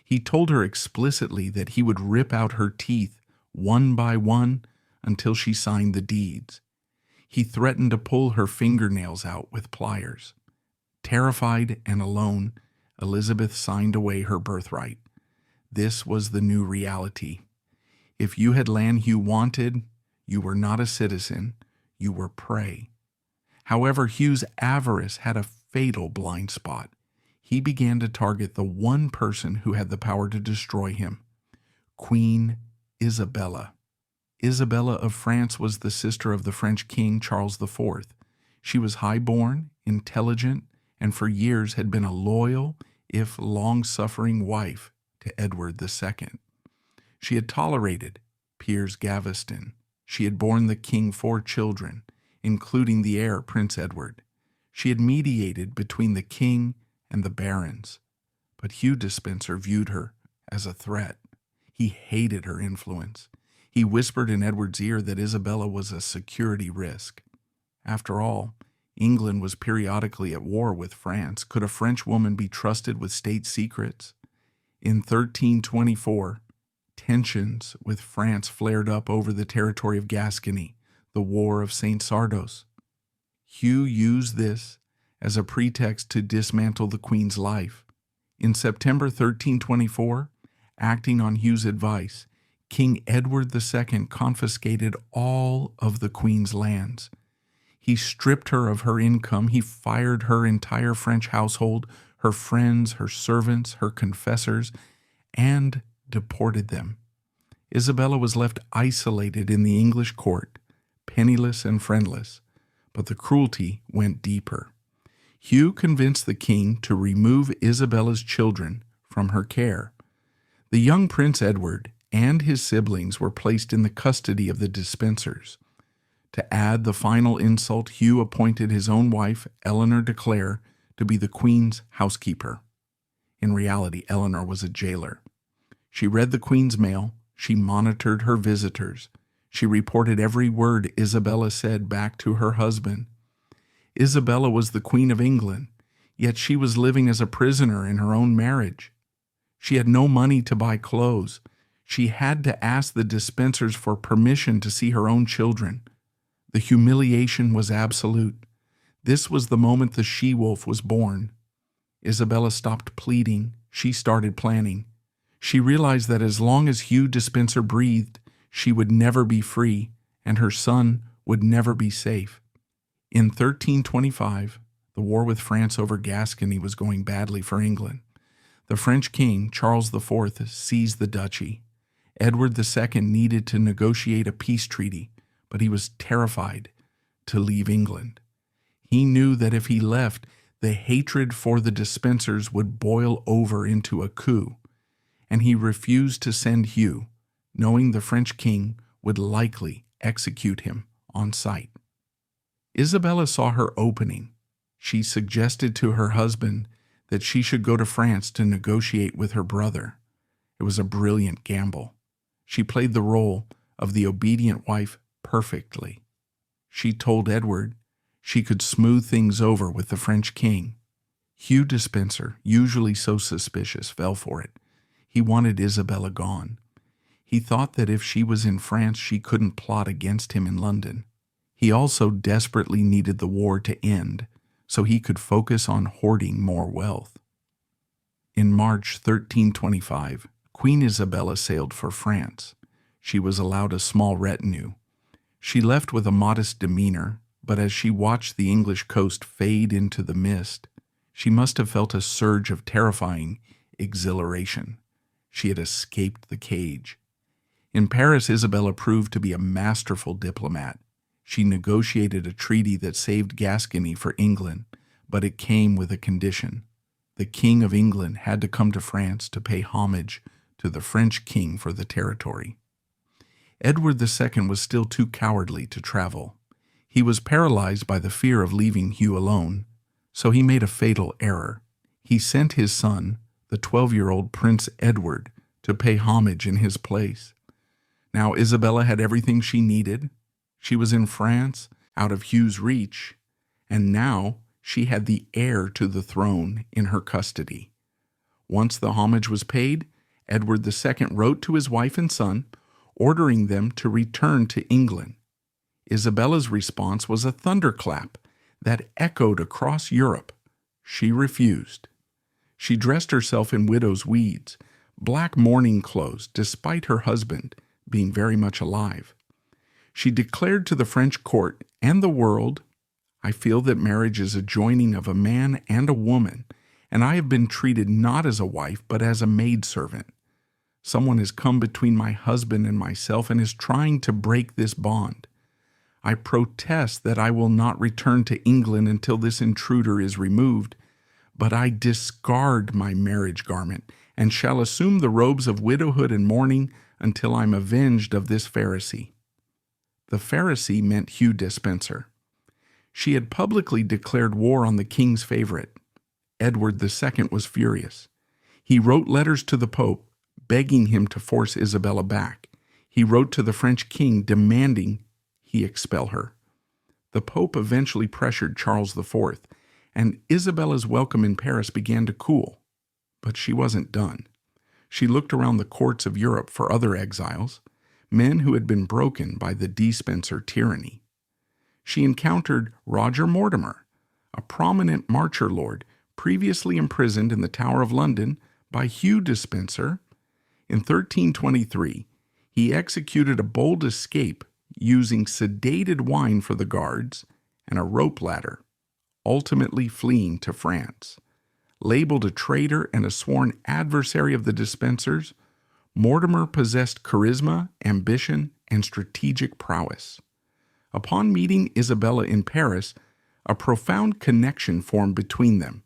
He told her explicitly that he would rip out her teeth one by one until she signed the deeds. He threatened to pull her fingernails out with pliers. Terrified and alone, Elizabeth signed away her birthright. This was the new reality. If you had land Hugh wanted, you were not a citizen, you were prey. However, Hugh's avarice had a fatal blind spot. He began to target the one person who had the power to destroy him, Queen Isabella. Isabella of France was the sister of the French king Charles IV. She was high-born, intelligent, and for years had been a loyal, if long-suffering wife to Edward II. She had tolerated Piers Gaveston. She had borne the king 4 children, including the heir, Prince Edward. She had mediated between the king and the barons. But Hugh Despenser viewed her as a threat. He hated her influence. He whispered in Edward's ear that Isabella was a security risk. After all, England was periodically at war with France. Could a French woman be trusted with state secrets? In 1324, tensions with France flared up over the territory of Gascony, the War of St. Sardos. Hugh used this as a pretext to dismantle the Queen's life. In September 1324, acting on Hugh's advice, King Edward II confiscated all of the Queen's lands. He stripped her of her income. He fired her entire French household, her friends, her servants, her confessors, and deported them. Isabella was left isolated in the English court, penniless and friendless, but the cruelty went deeper. Hugh convinced the king to remove Isabella's children from her care. The young Prince Edward, and his siblings were placed in the custody of the Despensers. To add the final insult, Hugh appointed his own wife, Eleanor de Clare, to be the Queen's housekeeper. In reality, Eleanor was a jailer. She read the Queen's mail, she monitored her visitors, she reported every word Isabella said back to her husband. Isabella was the Queen of England, yet she was living as a prisoner in her own marriage. She had no money to buy clothes. She had to ask the Despensers for permission to see her own children. The humiliation was absolute. This was the moment the she-wolf was born. Isabella stopped pleading. She started planning. She realized that as long as Hugh Despenser breathed, she would never be free, and her son would never be safe. In 1325, the war with France over Gascony was going badly for England. The French king, Charles IV, seized the duchy. Edward II needed to negotiate a peace treaty, but he was terrified to leave England. He knew that if he left, the hatred for the Despensers would boil over into a coup, and he refused to send Hugh, knowing the French king would likely execute him on sight. Isabella saw her opening. She suggested to her husband that she should go to France to negotiate with her brother. It was a brilliant gamble. She played the role of the obedient wife perfectly. She told Edward she could smooth things over with the French king. Hugh Despenser, usually so suspicious, fell for it. He wanted Isabella gone. He thought that if she was in France, she couldn't plot against him in London. He also desperately needed the war to end so he could focus on hoarding more wealth. In March 1325, Queen Isabella sailed for France. She was allowed a small retinue. She left with a modest demeanor, but as she watched the English coast fade into the mist, she must have felt a surge of terrifying exhilaration. She had escaped the cage. In Paris, Isabella proved to be a masterful diplomat. She negotiated a treaty that saved Gascony for England, but it came with a condition. The King of England had to come to France to pay homage to the French king for the territory. Edward II was still too cowardly to travel. He was paralyzed by the fear of leaving Hugh alone, so he made a fatal error. He sent his son, the 12-year-old Prince Edward, to pay homage in his place. Now Isabella had everything she needed. She was in France, out of Hugh's reach, and now she had the heir to the throne in her custody. Once the homage was paid, Edward II wrote to his wife and son, ordering them to return to England. Isabella's response was a thunderclap that echoed across Europe. She refused. She dressed herself in widow's weeds, black mourning clothes, despite her husband being very much alive. She declared to the French court and the world, "I feel that marriage is a joining of a man and a woman, and I have been treated not as a wife, but as a maidservant. Someone has come between my husband and myself and is trying to break this bond. I protest that I will not return to England until this intruder is removed, but I discard my marriage garment and shall assume the robes of widowhood and mourning until I'm avenged of this Pharisee." The Pharisee meant Hugh Despenser. She had publicly declared war on the king's favorite. Edward II was furious. He wrote letters to the Pope, begging him to force Isabella back. He wrote to the French king demanding he expel her. The Pope eventually pressured Charles IV, and Isabella's welcome in Paris began to cool. But she wasn't done. She looked around the courts of Europe for other exiles, men who had been broken by the Despenser tyranny. She encountered Roger Mortimer, a prominent marcher lord previously imprisoned in the Tower of London by Hugh Despenser. In 1323, he executed a bold escape using sedated wine for the guards and a rope ladder, ultimately fleeing to France. Labeled a traitor and a sworn adversary of the Despensers, Mortimer possessed charisma, ambition, and strategic prowess. Upon meeting Isabella in Paris, a profound connection formed between them.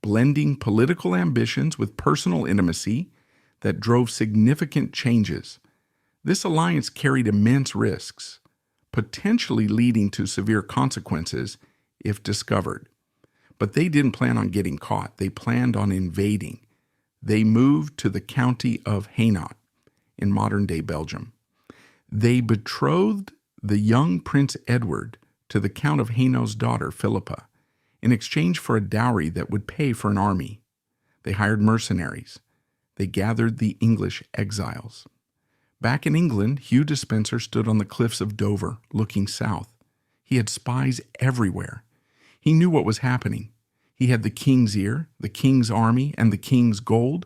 Blending political ambitions with personal intimacy, that drove significant changes. This alliance carried immense risks, potentially leading to severe consequences if discovered. But they didn't plan on getting caught. They planned on invading. They moved to the county of Hainaut in modern-day Belgium. They betrothed the young Prince Edward to the Count of Hainaut's daughter, Philippa, in exchange for a dowry that would pay for an army. They hired mercenaries. They gathered the English exiles. Back in England, Hugh Despenser stood on the cliffs of Dover, looking south. He had spies everywhere. He knew what was happening. He had the king's ear, the king's army, and the king's gold,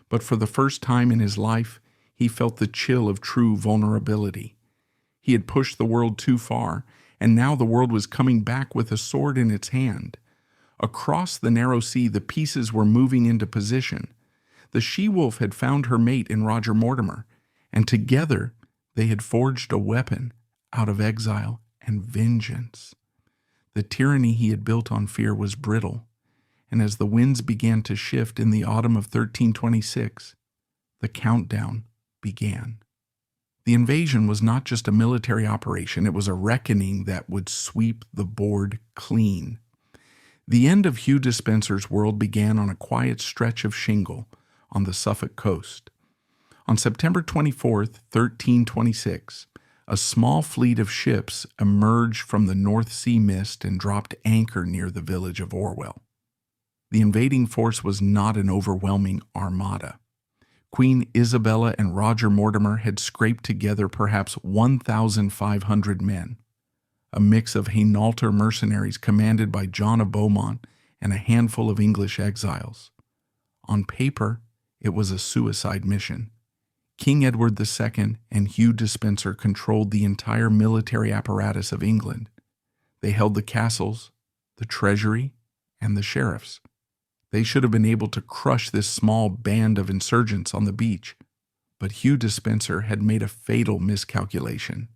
but for the first time in his life, he felt the chill of true vulnerability. He had pushed the world too far, and now the world was coming back with a sword in its hand. Across the narrow sea, the pieces were moving into position. The she-wolf had found her mate in Roger Mortimer, and together they had forged a weapon out of exile and vengeance. The tyranny he had built on fear was brittle, and as the winds began to shift in the autumn of 1326, the countdown began. The invasion was not just a military operation, it was a reckoning that would sweep the board clean. The end of Hugh Despenser's world began on a quiet stretch of shingle on the Suffolk coast. On September 24th, 1326, a small fleet of ships emerged from the North Sea mist and dropped anchor near the village of Orwell. The invading force was not an overwhelming armada. Queen Isabella and Roger Mortimer had scraped together perhaps 1,500 men, a mix of Hainaulter mercenaries commanded by John of Beaumont and a handful of English exiles. On paper, it was a suicide mission. King Edward II and Hugh Despenser controlled the entire military apparatus of England. They held the castles, the treasury, and the sheriffs. They should have been able to crush this small band of insurgents on the beach. But Hugh Despenser had made a fatal miscalculation.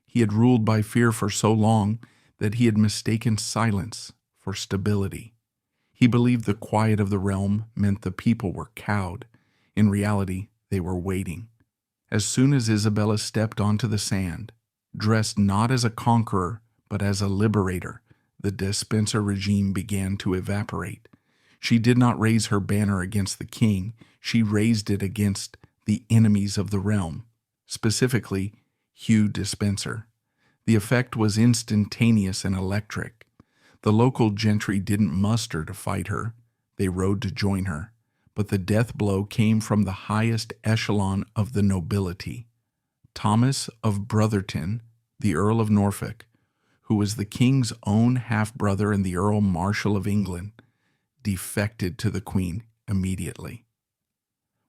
He had ruled by fear for so long that he had mistaken silence for stability. He believed the quiet of the realm meant the people were cowed. In reality, they were waiting. As soon as Isabella stepped onto the sand, dressed not as a conqueror but as a liberator, the Despenser regime began to evaporate. She did not raise her banner against the king, she raised it against the enemies of the realm, specifically Hugh Despenser. The effect was instantaneous and electric. The local gentry didn't muster to fight her, they rode to join her. But the death blow came from the highest echelon of the nobility. Thomas of Brotherton, the Earl of Norfolk, who was the king's own half-brother and the Earl Marshal of England, defected to the Queen immediately.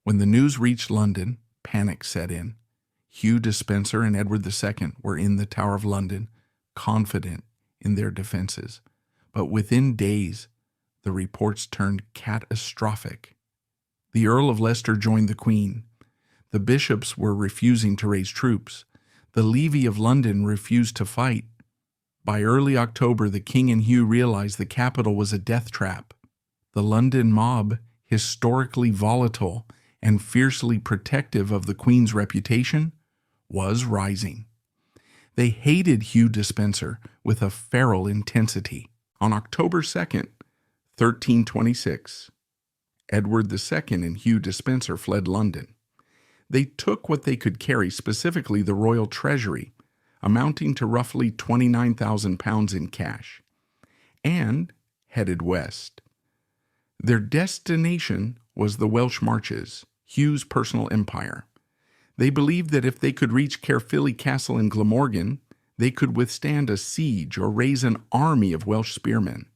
When the news reached London, panic set in. Hugh Despenser and Edward II were in the Tower of London, confident in their defenses. But within days, the reports turned catastrophic. The Earl of Leicester joined the Queen. The bishops were refusing to raise troops. The levy of London refused to fight. By early October, the king and Hugh realized the capital was a death trap. The London mob, historically volatile and fiercely protective of the Queen's reputation, was rising. They hated Hugh Despenser with a feral intensity. On October 2nd, 1326, Edward II and Hugh Despenser fled London. They took what they could carry, specifically the royal treasury, amounting to roughly £29,000 in cash, and headed west. Their destination was the Welsh Marches, Hugh's personal empire. They believed that if they could reach Caerphilly Castle in Glamorgan, they could withstand a siege or raise an army of Welsh spearmen.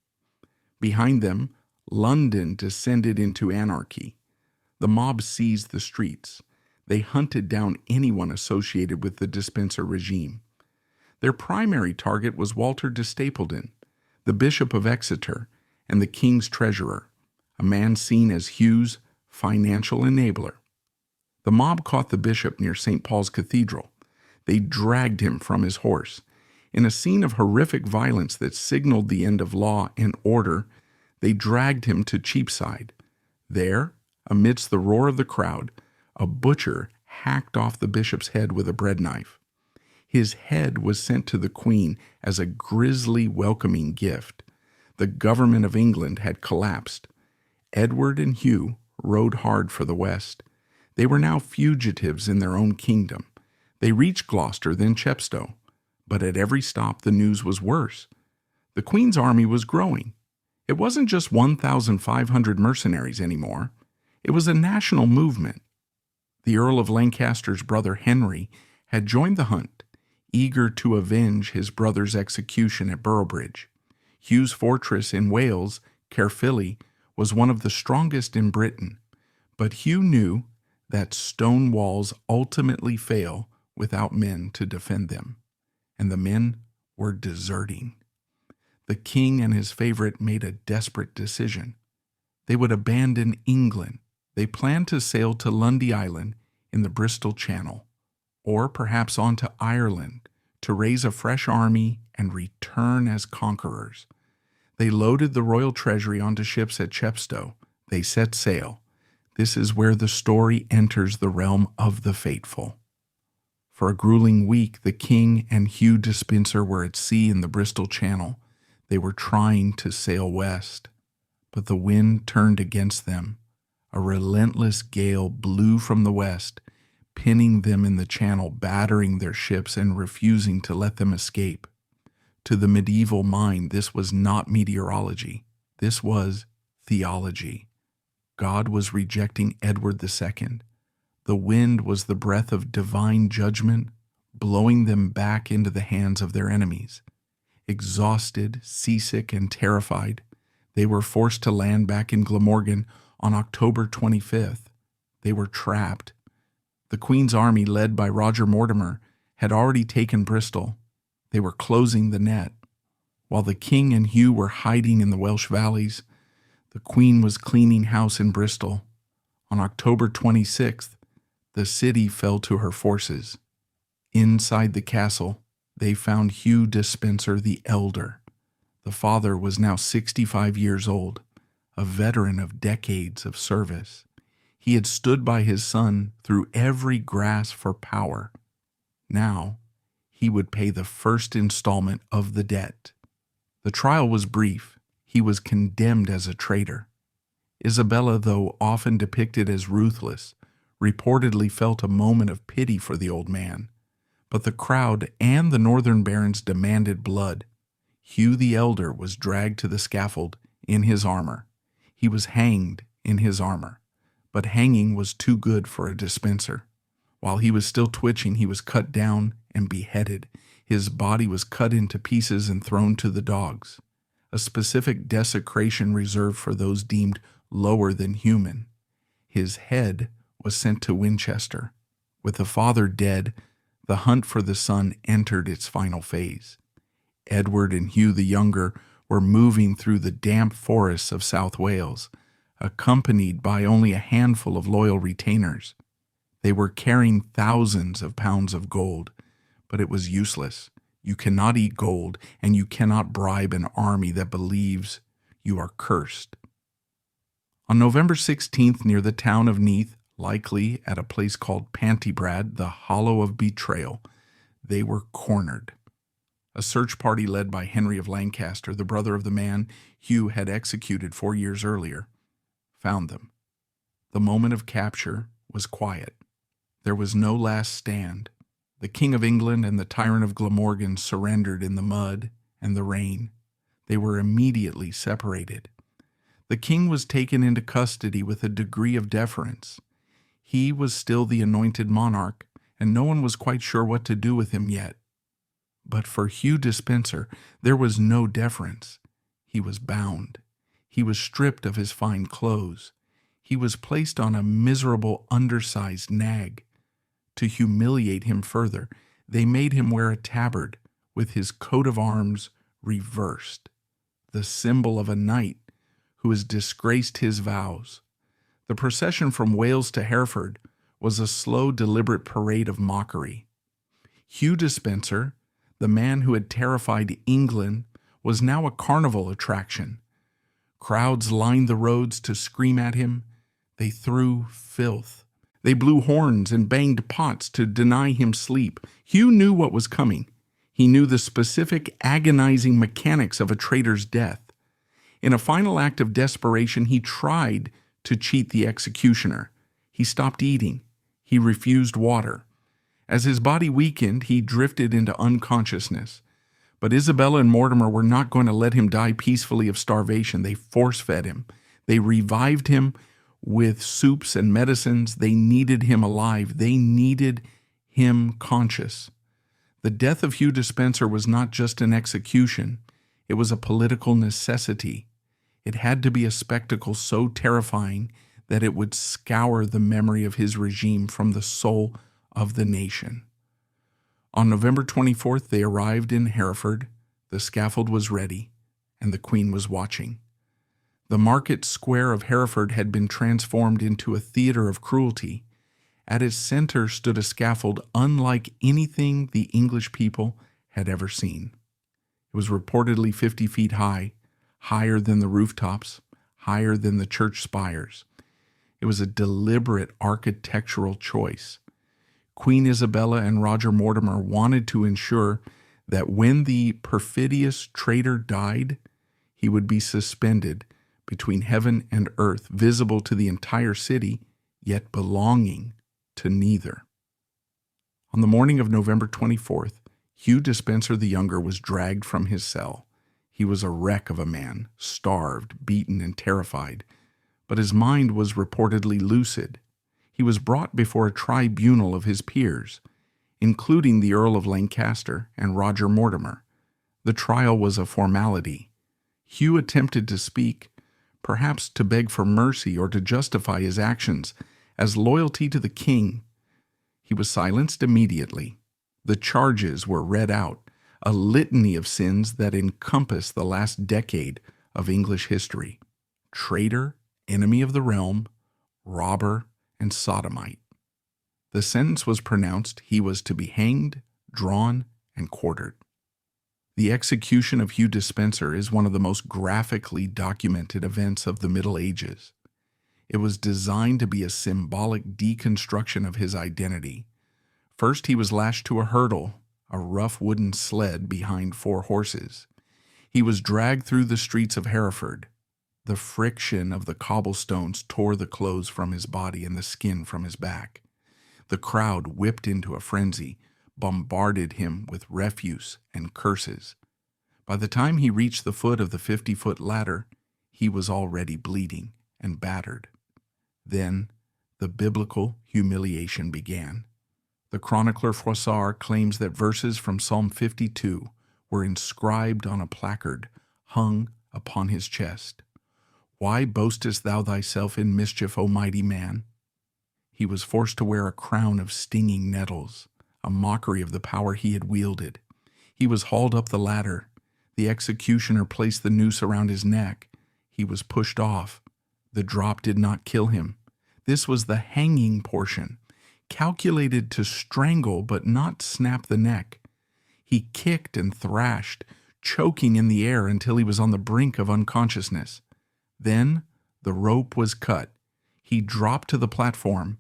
Behind them, London descended into anarchy. The mob seized the streets. They hunted down anyone associated with the Despenser regime. Their primary target was Walter de Stapledon, the Bishop of Exeter and the king's treasurer, a man seen as Hugh's financial enabler. The mob caught the bishop near St. Paul's Cathedral. They dragged him from his horse. In a scene of horrific violence that signaled the end of law and order, they dragged him to Cheapside. There, amidst the roar of the crowd, a butcher hacked off the bishop's head with a bread knife. His head was sent to the Queen as a grisly welcoming gift. The government of England had collapsed. Edward and Hugh rode hard for the west. They were now fugitives in their own kingdom. They reached Gloucester, then Chepstow. But at every stop the news was worse. The Queen's army was growing. It wasn't just 1,500 mercenaries anymore. It was a national movement. The Earl of Lancaster's brother Henry had joined the hunt, eager to avenge his brother's execution at Boroughbridge. Hugh's fortress in Wales, Caerphilly, was one of the strongest in Britain, but Hugh knew that stone walls ultimately fail without men to defend them, and the men were deserting. The king and his favorite made a desperate decision. They would abandon England. They planned to sail to Lundy Island in the Bristol Channel, or perhaps on to Ireland, to raise a fresh army and return as conquerors. They loaded the royal treasury onto ships at Chepstow. They set sail. This is where the story enters the realm of the fateful. For a grueling week, the king and Hugh Despenser were at sea in the Bristol Channel. They were trying to sail west, but the wind turned against them. A relentless gale blew from the west, pinning them in the channel, battering their ships and refusing to let them escape. To the medieval mind, this was not meteorology. This was theology. God was rejecting Edward II. The wind was the breath of divine judgment, blowing them back into the hands of their enemies. Exhausted, seasick, and terrified, they were forced to land back in Glamorgan on October 25th. They were trapped. The Queen's army, led by Roger Mortimer, had already taken Bristol. They were closing the net. While the king and Hugh were hiding in the Welsh valleys, the Queen was cleaning house in Bristol. On October 26th, the city fell to her forces. Inside the castle, they found Hugh Despenser the Elder. The father was now 65 years old, a veteran of decades of service. He had stood by his son through every grasp for power. Now, he would pay the first installment of the debt. The trial was brief. He was condemned as a traitor. Isabella, though often depicted as ruthless, reportedly felt a moment of pity for the old man. But the crowd and the northern barons demanded blood. Hugh the Elder was dragged to the scaffold in his armor. He was hanged in his armor. But hanging was too good for a Despenser. While he was still twitching, he was cut down and beheaded. His body was cut into pieces and thrown to the dogs, a specific desecration reserved for those deemed lower than human. His head was sent to Winchester. With the father dead, the hunt for the son entered its final phase. Edward and Hugh the Younger were moving through the damp forests of South Wales, accompanied by only a handful of loyal retainers. They were carrying thousands of pounds of gold, but it was useless. You cannot eat gold, and you cannot bribe an army that believes you are cursed. On November 16th, near the town of Neath, likely at a place called Pantibrad, the Hollow of Betrayal, they were cornered. A search party led by Henry of Lancaster, the brother of the man Hugh had executed 4 years earlier, found them. The moment of capture was quiet. There was no last stand. The King of England and the tyrant of Glamorgan surrendered in the mud and the rain. They were immediately separated. The king was taken into custody with a degree of deference. He was still the anointed monarch, and no one was quite sure what to do with him yet. But for Hugh Despenser, there was no deference. He was bound. He was stripped of his fine clothes. He was placed on a miserable, undersized nag. To humiliate him further, they made him wear a tabard with his coat of arms reversed, the symbol of a knight who has disgraced his vows. The procession from Wales to Hereford was a slow, deliberate parade of mockery. Hugh Despenser, the man who had terrified England, was now a carnival attraction. Crowds lined the roads to scream at him. They threw filth. They blew horns and banged pots to deny him sleep. Hugh knew what was coming. He knew the specific agonizing mechanics of a traitor's death. In a final act of desperation, he tried to cheat the executioner. He stopped eating. He refused water. As his body weakened, he drifted into unconsciousness. But Isabella and Mortimer were not going to let him die peacefully of starvation. They force-fed him. They revived him with soups and medicines. They needed him alive. They needed him conscious. The death of Hugh Despenser was not just an execution. It was a political necessity. It had to be a spectacle so terrifying that it would scour the memory of his regime from the soul of the nation. On November 24th, they arrived in Hereford. The scaffold was ready, and the Queen was watching. The market square of Hereford had been transformed into a theater of cruelty. At its center stood a scaffold unlike anything the English people had ever seen. It was reportedly 50 feet high, higher than the rooftops, higher than the church spires. It was a deliberate architectural choice. Queen Isabella and Roger Mortimer wanted to ensure that when the perfidious traitor died, he would be suspended between heaven and earth, visible to the entire city, yet belonging to neither. On the morning of November 24th, Hugh Despenser the Younger was dragged from his cell. He was a wreck of a man, starved, beaten, and terrified, but his mind was reportedly lucid. He was brought before a tribunal of his peers, including the Earl of Lancaster and Roger Mortimer. The trial was a formality. Hugh attempted to speak, perhaps to beg for mercy or to justify his actions as loyalty to the king. He was silenced immediately. The charges were read out, a litany of sins that encompass the last decade of English history: traitor, enemy of the realm, robber, and sodomite. The sentence was pronounced. He was to be hanged, drawn, and quartered. The execution of Hugh Despenser is one of the most graphically documented events of the Middle Ages. It was designed to be a symbolic deconstruction of his identity. First, he was lashed to a hurdle, a rough wooden sled behind 4 horses. He was dragged through the streets of Hereford. The friction of the cobblestones tore the clothes from his body and the skin from his back. The crowd, whipped into a frenzy, bombarded him with refuse and curses. By the time he reached the foot of the 50-foot ladder, he was already bleeding and battered. Then the biblical humiliation began. The chronicler Froissart claims that verses from Psalm 52 were inscribed on a placard hung upon his chest. "Why boastest thou thyself in mischief, O mighty man?" He was forced to wear a crown of stinging nettles, a mockery of the power he had wielded. He was hauled up the ladder. The executioner placed the noose around his neck. He was pushed off. The drop did not kill him. This was the hanging portion, calculated to strangle but not snap the neck. He kicked and thrashed, choking in the air until he was on the brink of unconsciousness. Then the rope was cut. He dropped to the platform,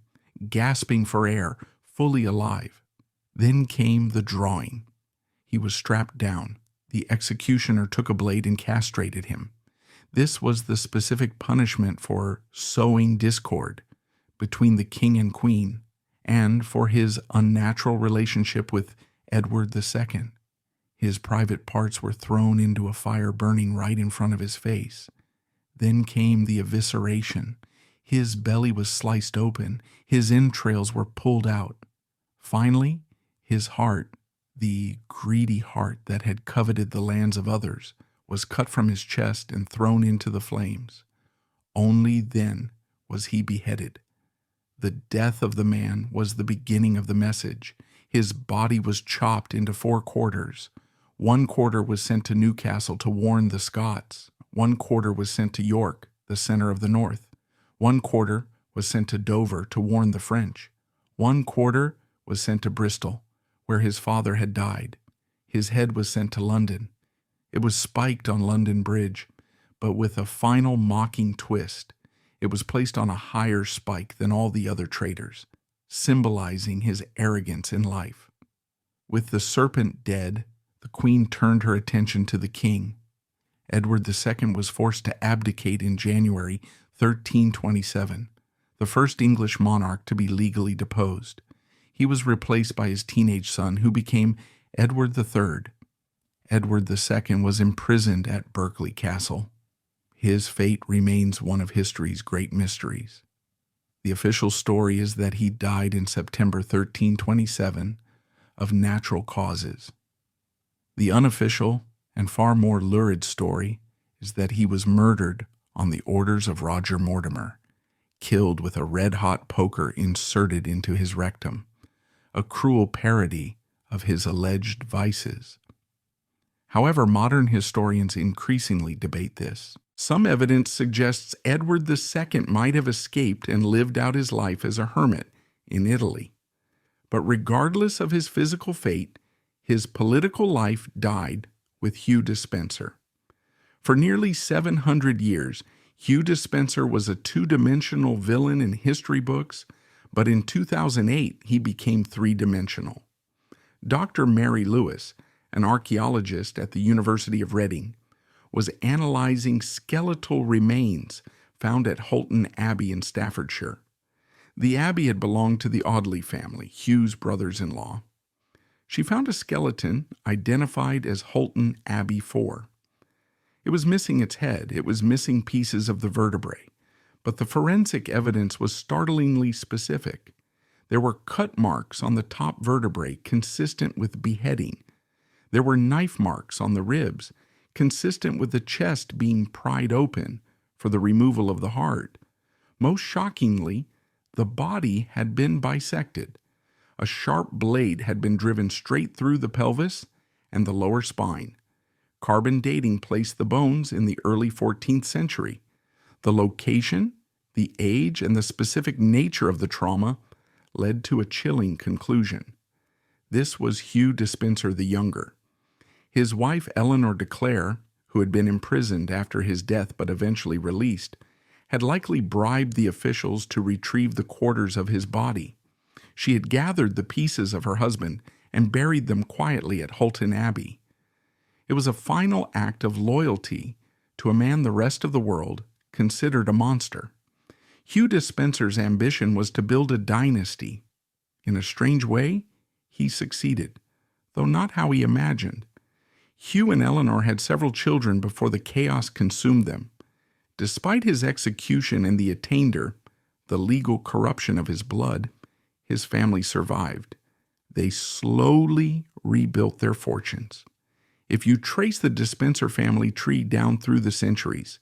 gasping for air, fully alive. Then came the drawing. He was strapped down. The executioner took a blade and castrated him. This was the specific punishment for sowing discord between the king and queen, and for his unnatural relationship with Edward II. His private parts were thrown into a fire burning right in front of his face. Then came the evisceration. His belly was sliced open. His entrails were pulled out. Finally, his heart, the greedy heart that had coveted the lands of others, was cut from his chest and thrown into the flames. Only then was he beheaded. The death of the man was the beginning of the message. His body was chopped into 4 quarters. 1 quarter was sent to Newcastle to warn the Scots. 1 quarter was sent to York, the center of the north. 1 quarter was sent to Dover to warn the French. 1 quarter was sent to Bristol, where his father had died. His head was sent to London. It was spiked on London Bridge, but with a final mocking twist. It was placed on a higher spike than all the other traitors, symbolizing his arrogance in life. With the serpent dead, the queen turned her attention to the king. Edward II was forced to abdicate in January 1327, the first English monarch to be legally deposed. He was replaced by his teenage son, who became Edward III. Edward II was imprisoned at Berkeley Castle. His fate remains one of history's great mysteries. The official story is that he died in September 1327 of natural causes. The unofficial and far more lurid story is that he was murdered on the orders of Roger Mortimer, killed with a red-hot poker inserted into his rectum, a cruel parody of his alleged vices. However, modern historians increasingly debate this. Some evidence suggests Edward II might have escaped and lived out his life as a hermit in Italy. But regardless of his physical fate, his political life died with Hugh Despenser. For nearly 700 years, Hugh Despenser was a two-dimensional villain in history books, but in 2008 he became three-dimensional. Dr. Mary Lewis, an archaeologist at the University of Reading, was analyzing skeletal remains found at Holton Abbey in Staffordshire. The abbey had belonged to the Audley family, Hugh's brothers-in-law. She found a skeleton identified as Holton Abbey 4. It was missing its head, it was missing pieces of the vertebrae, but the forensic evidence was startlingly specific. There were cut marks on the top vertebrae consistent with beheading. There were knife marks on the ribs, consistent with the chest being pried open for the removal of the heart. Most shockingly, the body had been bisected. A sharp blade had been driven straight through the pelvis and the lower spine. Carbon dating placed the bones in the early 14th century. The location, the age, and the specific nature of the trauma led to a chilling conclusion. This was Hugh Despenser the Younger. His wife Eleanor de Clare, who had been imprisoned after his death but eventually released, had likely bribed the officials to retrieve the quarters of his body. She had gathered the pieces of her husband and buried them quietly at Holton Abbey. It was a final act of loyalty to a man the rest of the world considered a monster. Hugh Despenser's ambition was to build a dynasty. In a strange way, he succeeded, though not how he imagined. Hugh and Eleanor had several children before the chaos consumed them. Despite his execution and the attainder, the legal corruption of his blood, his family survived. They slowly rebuilt their fortunes. If you trace the Despenser family tree down through the centuries,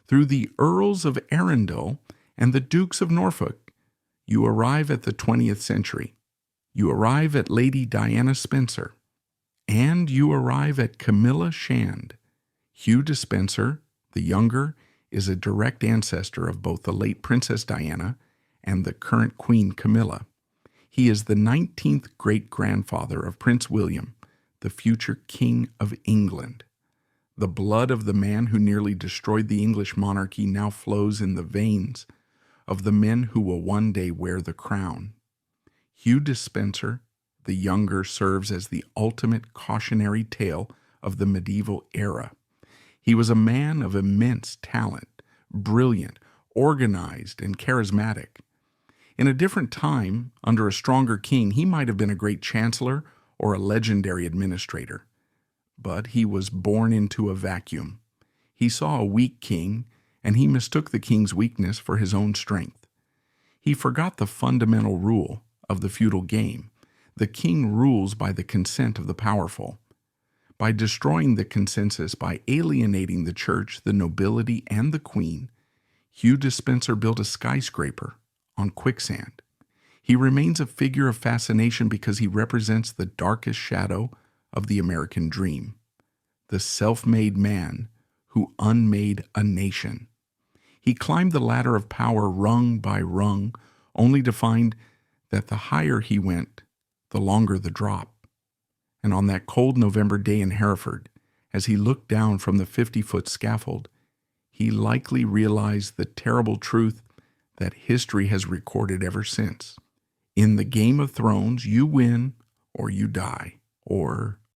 through the Earls of Arundel and the Dukes of Norfolk, you arrive at the 20th century. You arrive at Lady Diana Spencer. And you arrive at Camilla Shand. Hugh Despenser, the Younger, is a direct ancestor of both the late Princess Diana and the current Queen Camilla. He is the 19th great-grandfather of Prince William, the future King of England. The blood of the man who nearly destroyed the English monarchy now flows in the veins of the men who will one day wear the crown. Hugh Despenser, the Younger, serves as the ultimate cautionary tale of the medieval era. He was a man of immense talent, brilliant, organized, and charismatic. In a different time, under a stronger king, he might have been a great chancellor or a legendary administrator. But he was born into a vacuum. He saw a weak king, and he mistook the king's weakness for his own strength. He forgot the fundamental rule of the feudal game. The king rules by the consent of the powerful. By destroying the consensus, by alienating the church, the nobility, and the queen, Hugh Despenser built a skyscraper on quicksand. He remains a figure of fascination because he represents the darkest shadow of the American dream, the self-made man who unmade a nation. He climbed the ladder of power rung by rung, only to find that the higher he went, the longer the drop. And on that cold November day in Hereford, as he looked down from the 50-foot scaffold, he likely realized the terrible truth that history has recorded ever since. In the Game of Thrones, you win or you die, or